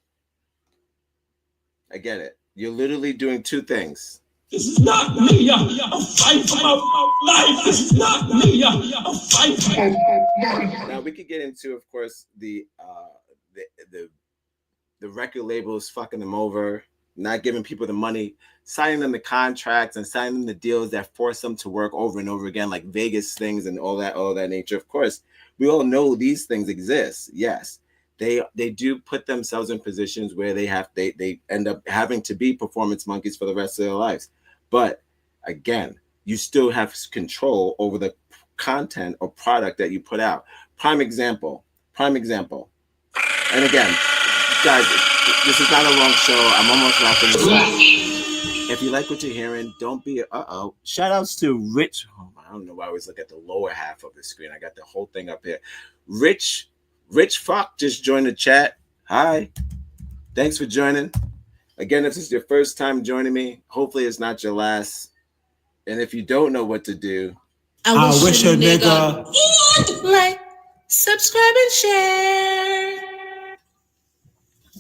I get it. You're literally doing 2 things. This is not me. I'm fighting for my life. This is not me. I'm fighting for my life. Now we could get into, of course, the record labels fucking them over, not giving people the money, signing them the contracts and signing them the deals that force them to work over and over again, like Vegas things and all that nature. Of course, we all know these things exist. Yes. They do put themselves in positions where they end up having to be performance monkeys for the rest of their lives. But again, you still have control over the content or product that you put out. Prime example. And again, guys, this is not a long show. I'm almost wrapping this up. If you like what you're hearing, don't be shout outs to Rich. I don't know why I always look at the lower half of the screen. I got the whole thing up here. Rich Fuck just joined the chat. Hi. Thanks for joining. Again, if this is your first time joining me, hopefully it's not your last. And if you don't know what to do, I wish a nigga like, subscribe, and share.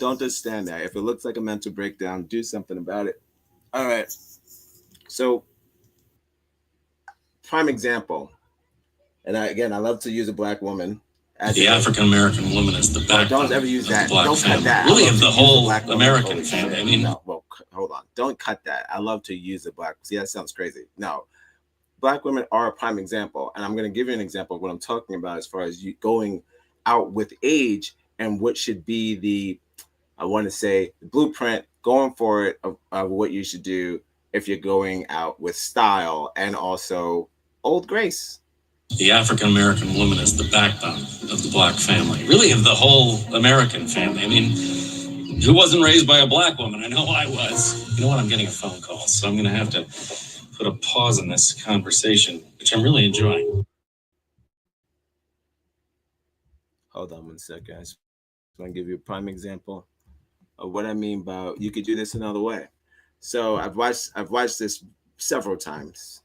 don't just stand there. If it looks like a mental breakdown, do something about it. All right. So, prime example. And I love to use a black woman. The African American woman is the backbone. Don't ever use that. Of the black Don't family. cut that. Really, of the whole American family. I mean, no. Well, hold on. Don't cut that. I love to use the black. See, that sounds crazy. No, black women are a prime example, and I'm going to give you an example of what I'm talking about as far as you going out with age and what should be the blueprint going for it of what you should do if you're going out with style and also old grace. The African American woman is the backbone of the black family, really of the whole American family. I mean, who wasn't raised by a black woman? I know I was. You know what? I'm getting a phone call, so I'm going to have to put a pause in this conversation, which I'm really enjoying. Hold on one second. I just want to give you a prime example of what I mean by you could do this another way. So I've watched this several times.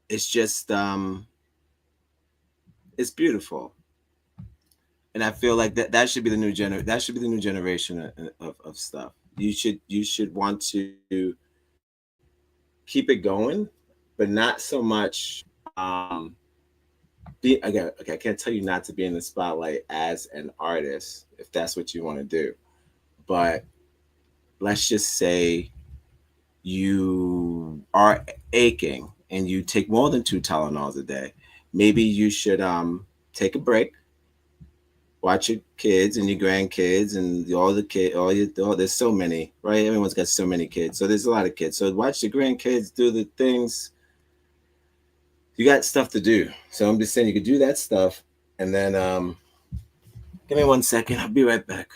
It's just it's beautiful, and I feel like that should be the new generation of stuff. You should want to keep it going, but not so much. I can't tell you not to be in the spotlight as an artist if that's what you want to do, but let's just say you are aching and you take more than 2 Tylenols a day. Maybe you should take a break, watch your kids and your grandkids and there's so many, right? Everyone's got so many kids, so there's a lot of kids. So watch your grandkids do the things. You got stuff to do. So I'm just saying you could do that stuff, and then give me 1 second. I'll be right back.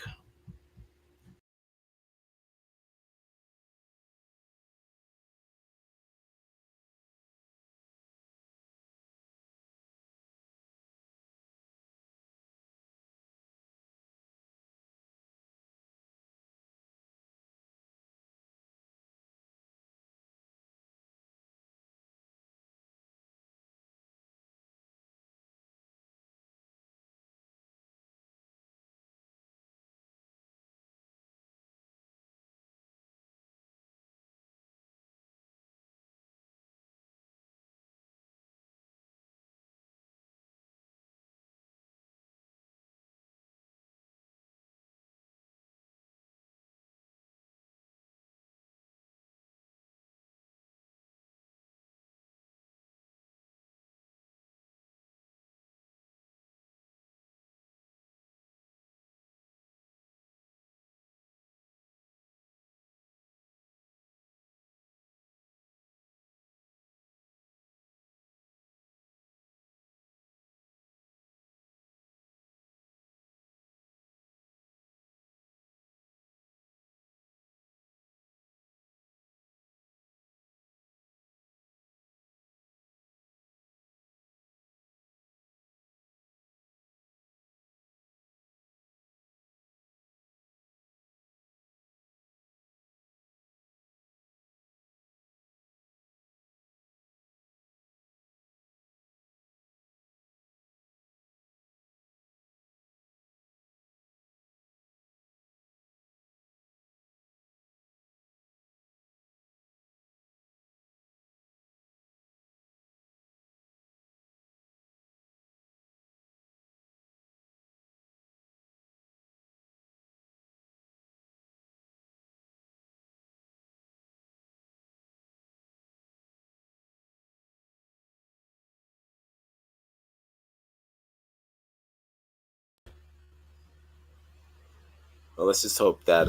Well, let's just hope that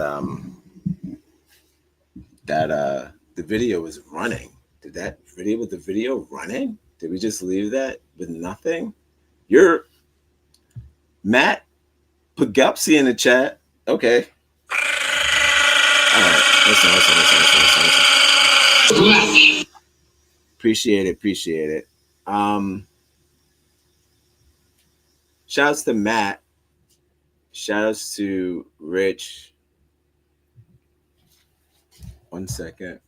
the video is running. Did that video with the video running? Did we just leave that with nothing? You're Matt Pagupsy in the chat. Okay. All right. Listen. Appreciate it. Shouts to Matt. Shouts to Rich. 1 second.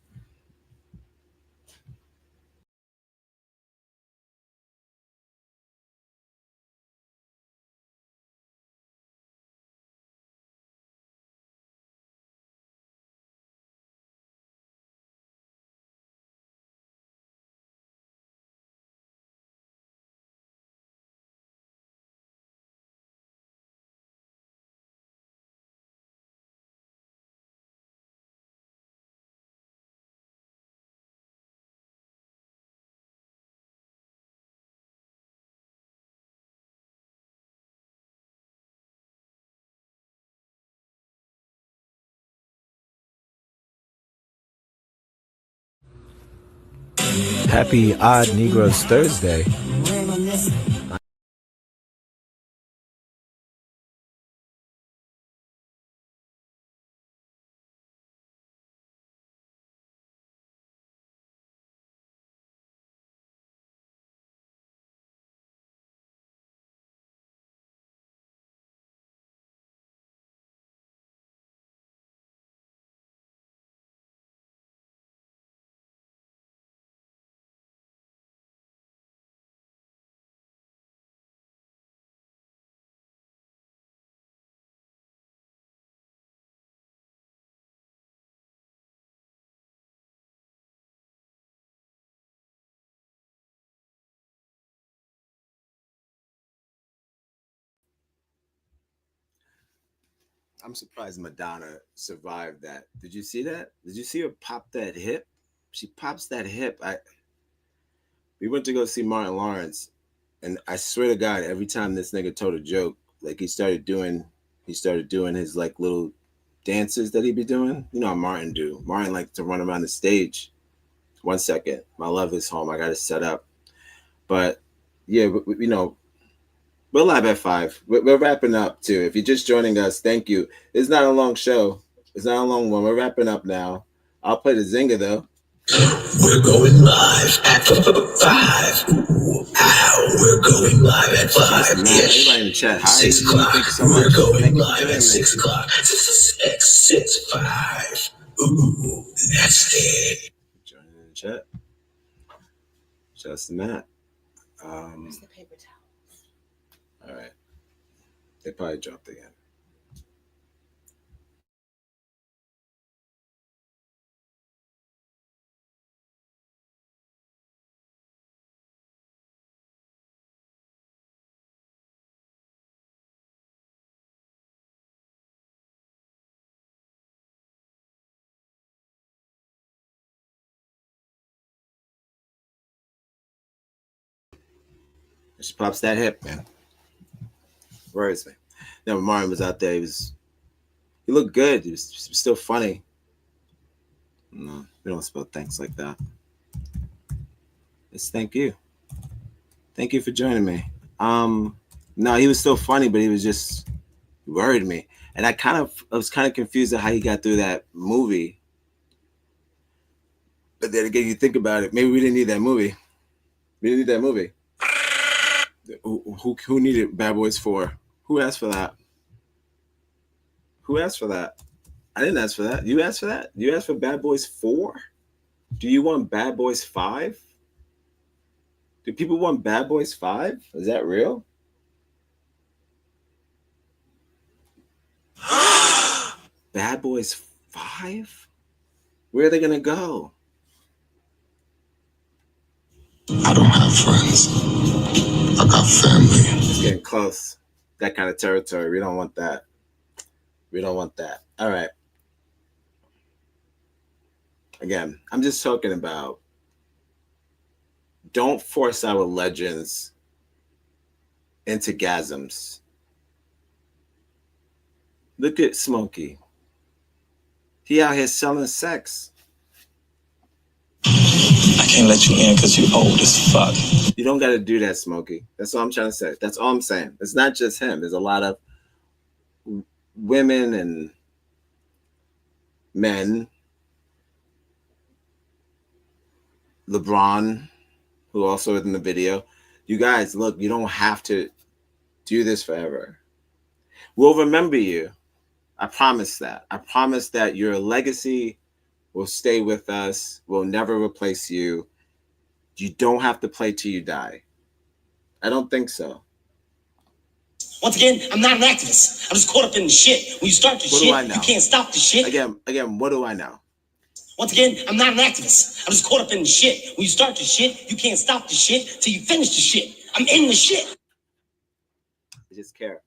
Happy Odd Negroz Thursday. I'm surprised Madonna survived that. Did you see that? Did you see her pop that hip? She pops that hip. We went to go see Martin Lawrence, and I swear to God, every time this nigga told a joke, like he started doing his like little dances that he be doing. You know how Martin do. Martin like to run around the stage. 1 second, my love is home. I got to set up. But yeah, you know, we're live at 5. We're wrapping up too. If you're just joining us, thank you. It's not a long show. It's not a long one. We're wrapping up now. I'll play the zinger though. We're going live at 5. We're going live at 5. Everybody in the chat. Hi. 6 o'clock. So we're much. going live at 6 o'clock. 6, 5. Ooh, that's it. Joining in the chat. Just Matt. Where's the paper towels? All right. They probably dropped again. She pops that hip, man. Where is me? No, Martin was out there. He looked good. He was still funny. No, we don't spell thanks like that. It's thank you. Thank you for joining me. No, he was still funny, but he was just worried me. And I was kind of confused at how he got through that movie. But then again, you think about it, maybe we didn't need that movie. We didn't need that movie. Who needed Bad Boys 4? Who asked for that? Who asked for that? I didn't ask for that. You asked for that? You asked for Bad Boys 4? Do you want Bad Boys 5? Do people want Bad Boys 5? Is that real? Bad Boys 5? Where are they going to go? I don't have friends. I got family. It's getting close. That kind of territory. We don't want that. We don't want that. All right. Again, I'm just talking about don't force our legends into gasms. Look at Smokey. He out here selling sex. I can't let you in because you old as fuck. You don't got to do that, Smokey. That's all I'm trying to say. That's all I'm saying. It's not just him. There's a lot of women and men. LeBron, who also is in the video. You guys, look, you don't have to do this forever. We'll remember you. I promise that. I promise that your legacy will stay with us. We'll never replace you. You don't have to play till you die. I don't think so. Once again, I'm not an activist. I'm just caught up in the shit. When you start the shit, you can't stop the shit. Again, what do I know? Once again, I'm not an activist. I'm just caught up in the shit. When you start the shit, you can't stop the shit till you finish the shit. I'm in the shit. I just care.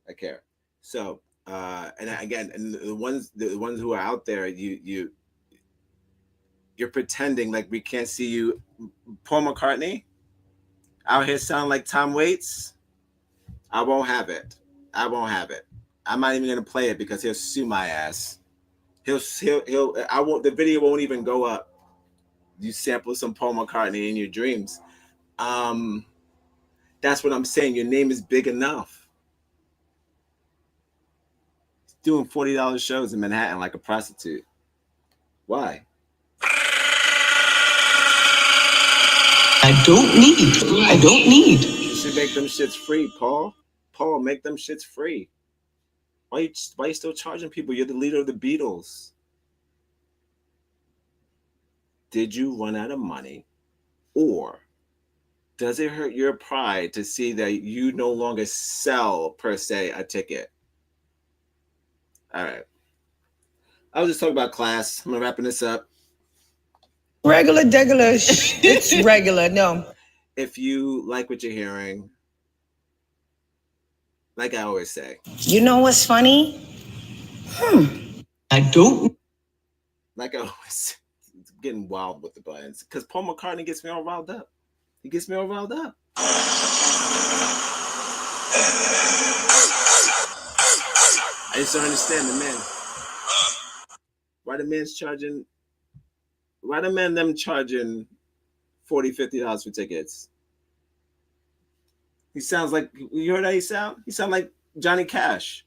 I care. So, and again, and the ones who are out there, you're pretending like we can't see you. Paul McCartney out here sounding like Tom Waits. I won't have it. I won't have it. I'm not even gonna play it because he'll sue my ass. He'll. I won't. The video won't even go up you sample some Paul McCartney in your dreams. That's what I'm saying. Your name is big enough. He's doing $40 shows in Manhattan like a prostitute. Why? I don't need. You should make them shits free, Paul. Paul, make them shits free. Why you still charging people? You're the leader of the Beatles. Did you run out of money? Or does it hurt your pride to see that you no longer sell, per se, a ticket? All right. I was just talking about class. I'm wrapping this up. Regular, it's regular. No. If you like what you're hearing, like I always say. You know what's funny? I don't. Like I always say, it's getting wild with the buttons. Because Paul McCartney gets me all riled up. He gets me all riled up. I just don't understand the man. Why the man them charging $40, $50 for tickets? He sounds like, you heard how he sound? He sound like Johnny Cash.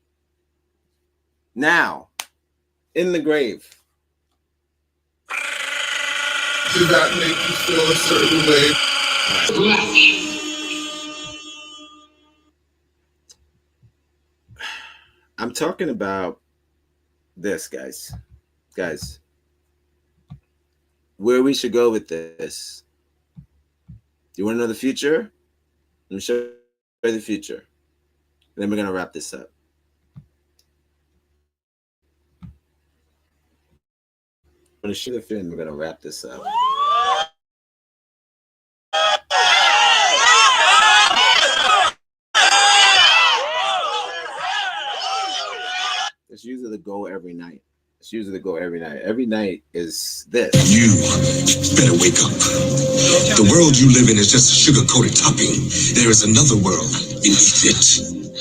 Now, in the grave. Did that make you feel a certain way? I'm talking about this, guys. Guys, where we should go with this. You want to know the future? Let me show you the future. And then we're going to wrap this up. I'm going to shoot a fin. We're going to wrap this up. It's usually the goal every night. Every night is this. You better wake up. The world you live in is just a sugar-coated topping. There is another world beneath it,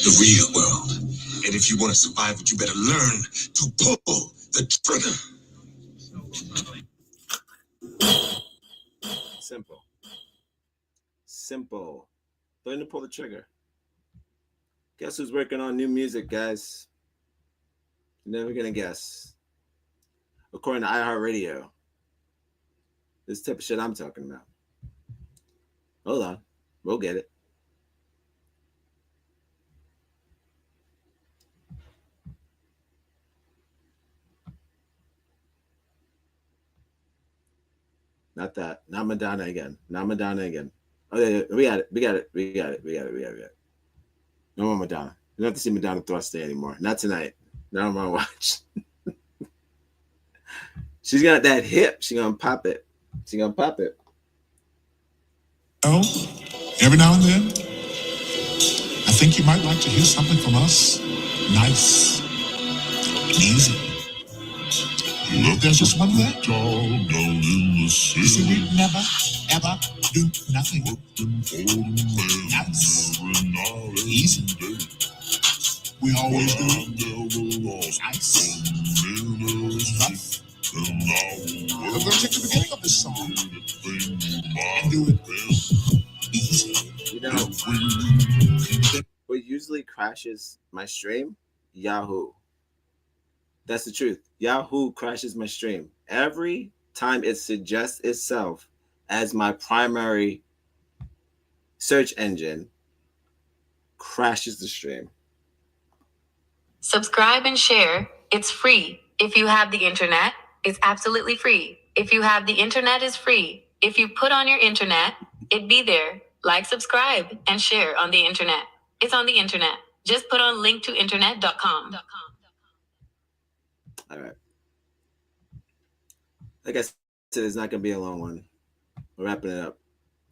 the real world. And if you want to survive it, you better learn to pull the trigger. Simple. Learn to pull the trigger. Guess who's working on new music, guys? You're never gonna guess. According to iHeartRadio, this type of shit I'm talking about. Hold on, we'll get it. Not that. Not Madonna again. Oh yeah, we got it. No more Madonna. You don't have to see Madonna thrust anymore. Not tonight. Not on my watch. She's got that hip. She's gonna pop it. Oh, every now and then, I think you might like to hear something from us. Nice and easy. Look, there's just one thing. You see, we never, ever do nothing. Nice, easy. We always do nice, rough. We're going to take the beginning of this song and do it easy. You know, what usually crashes my stream? Yahoo. That's the truth. Yahoo crashes my stream. Every time it suggests itself as my primary search engine, crashes the stream. Subscribe and share. It's free. If you have the internet, it's absolutely free. If you have the internet, it's free. If you put on your internet, it'd be there. Like, subscribe, and share on the internet. It's on the internet. Just put on linktointernet.com. All right. Like I said, it's not going to be a long one. We're wrapping it up.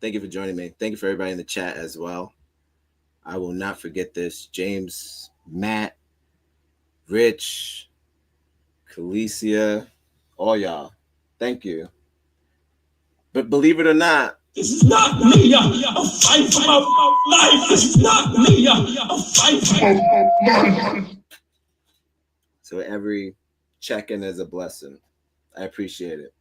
Thank you for joining me. Thank you for everybody in the chat as well. I will not forget this. James, Matt, Rich, Calicia, all y'all. Thank you. But believe it or not, this is not me. A fight for my life. This is not me. A fight for my life. So every check-in is a blessing. I appreciate it.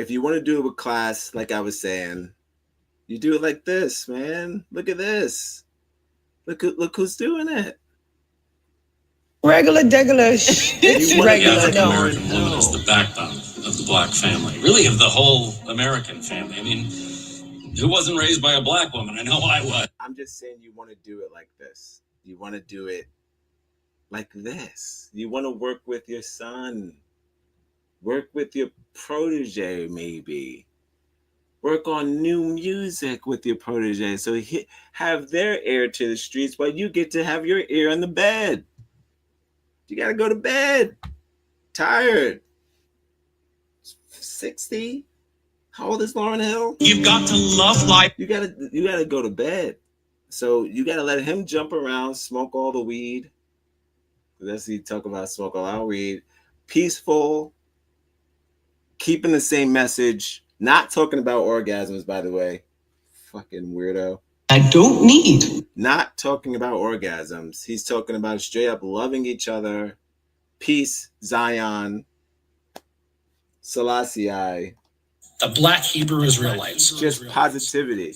if you want to do it with class, like I was saying, you do it like this, man. Look at this. Look who's doing it. Regular, degular, The regular. African No. American woman is the backbone of the black family, really of the whole American family. I mean, who wasn't raised by a black woman? I know I was. I'm just saying you want to do it like this. You want to do it like this. You want to work with your son. Work with your protege, maybe. Work on new music with your protege. So have their ear to the streets while you get to have your ear on the bed. You got to go to bed. Tired. 60? How old is Lauryn Hill? You've got to love life. You gotta go to bed. So you gotta let him jump around, smoke all the weed. Let's see, talk about smoke all our weed. Peaceful, keeping the same message, not talking about orgasms, by the way. Fucking weirdo. I don't need. Not talking about orgasms. He's talking about straight up loving each other. Peace, Zion, Selassie. The Black Hebrew Israelites. Just positivity.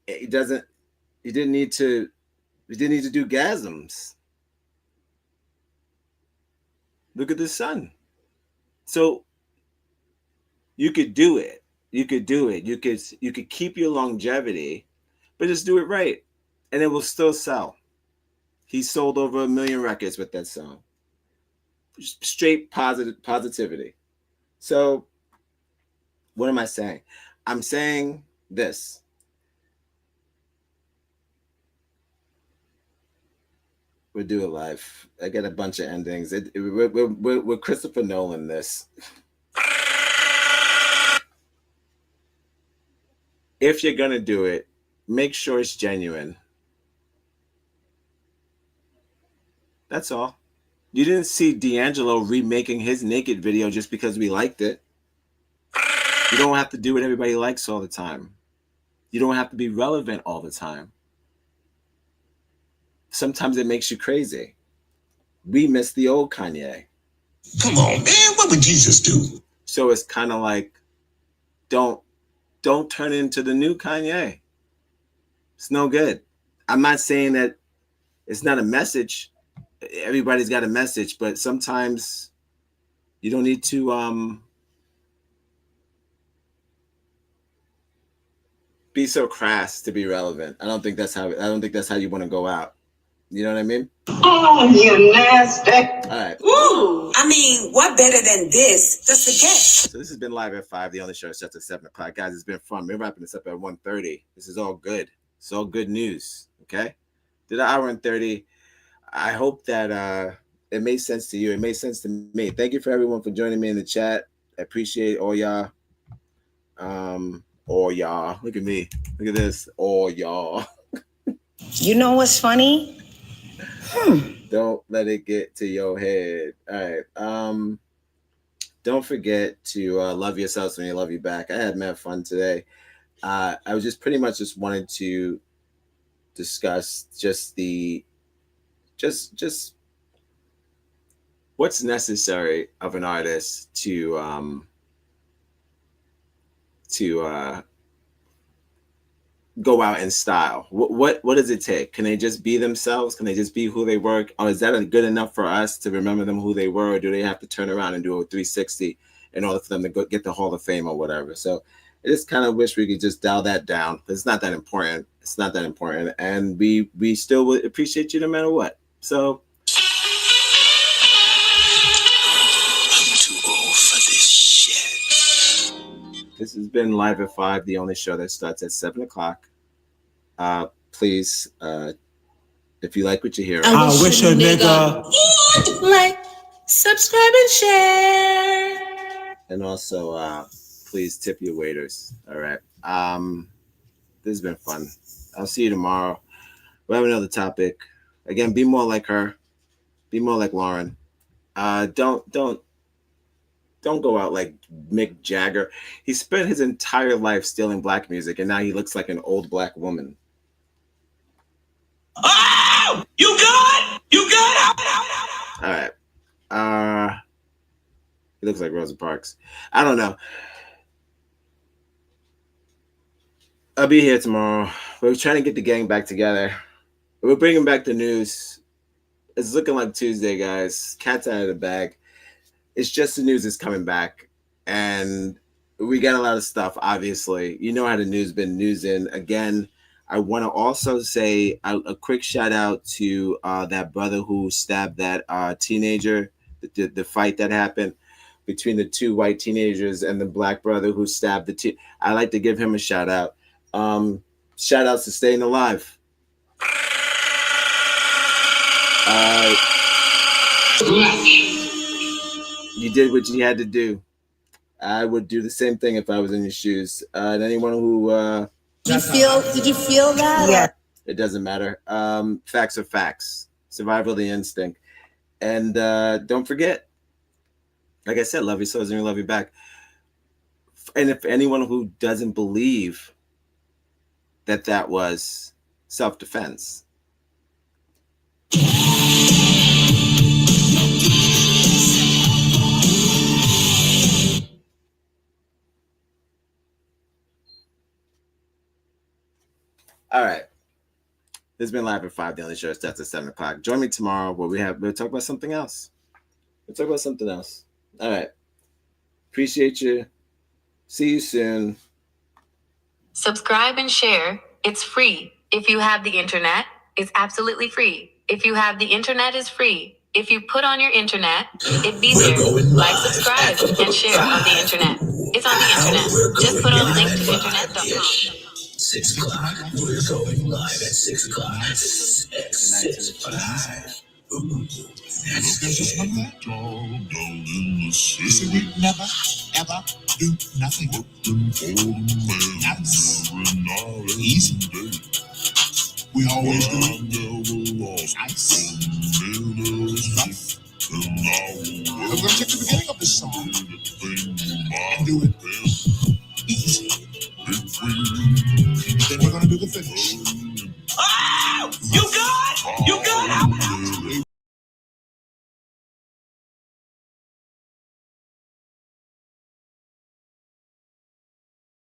He didn't need to do gasms. Look at the sun. So you could do it. You could do it. You could keep your longevity, but just do it right. And it will still sell. He sold over 1 million records with that song. Straight positivity. So what am I saying? I'm saying this. We'll do it live. I get a bunch of endings. We're Christopher Nolan this. If you're going to do it, make sure it's genuine. That's all. You didn't see D'Angelo remaking his naked video just because we liked it. You don't have to do what everybody likes all the time. You don't have to be relevant all the time. Sometimes it makes you crazy. We miss the old Kanye. Come on, man. What would Jesus do? So it's kind of like, don't turn into the new Kanye. It's no good. I'm not saying that it's not a message. Everybody's got a message, but sometimes you don't need to be so crass to be relevant. I don't think that's how you want to go out. You know what I mean? Oh, you nasty. All right. Ooh, I mean, what better than this? Just a guess. So this has been Live at 5, the only show that shuts at 7 o'clock. Guys, it's been fun. We're wrapping this up at 1:30. This is all good. It's all good news, okay? Did an hour and 30. I hope that it made sense to you. It made sense to me. Thank you for everyone for joining me in the chat. I appreciate all y'all. All y'all. Look at me. Look at this. All y'all. You know what's funny? Don't let it get to your head. All right. Don't forget to love yourselves when you love you back. I had mad fun today. I was just pretty much just wanted to discuss just what's necessary of an artist to go out in style. What does it take? Can they just be themselves? Can they just be who they were? Or is that good enough for us to remember them who they were? Or do they have to turn around and do a 360 in order for them to go get the Hall of Fame or whatever? So I just kind of wish we could just dial that down. It's not that important. It's not that important. And we still would appreciate you no matter what. So I'm too old for this shit. This has been Live at 5, the only show that starts at 7 o'clock. Please, if you like what you hear, I wish a nigga would like, subscribe, and share. And also, please tip your waiters. All right. This has been fun. I'll see you tomorrow. We'll have another topic. Again, be more like her. Be more like Lauren. Don't go out like Mick Jagger. He spent his entire life stealing black music, and now he looks like an old black woman. Oh, you good? You good? All right. He looks like Rosa Parks. I don't know. I'll be here tomorrow. We're trying to get the gang back together. We're bringing back the news. It's looking like Tuesday, guys. Cat's out of the bag. It's just the news is coming back. And we got a lot of stuff, obviously. You know how the news been newsing. Again, I want to also say a quick shout out to that brother who stabbed that teenager, the fight that happened between the two white teenagers and the black brother who stabbed the I'd like to give him a shout out. Shout outs to Staying Alive. You did what you had to do. I would do the same thing if I was in your shoes. And anyone who Did you feel that? Yeah. it doesn't matter. Facts are facts. Survival of the instinct. And don't forget, like I said, love your souls and we love you back. And if anyone who doesn't believe that was self-defense, all right. This has been Live at 5. The only show starts at 7 o'clock. Join me tomorrow where we'll talk about something else. All right. Appreciate you. See you soon. Subscribe and share. It's free. If you have the internet, it's absolutely free. If you have the internet, it's free. If you put on your internet, it be there. Like, subscribe, and share on the internet. It's on the internet. Just put on link to internet.com. 6 o'clock. We're going live at 6 o'clock. 6, 5. There's just one that down in the city. We never, ever do nothing. That's easy. We always do it. Nice. Rough. We're going to take the beginning of this song and do it easy. Then we're going to do the finish. Oh! You good? You good?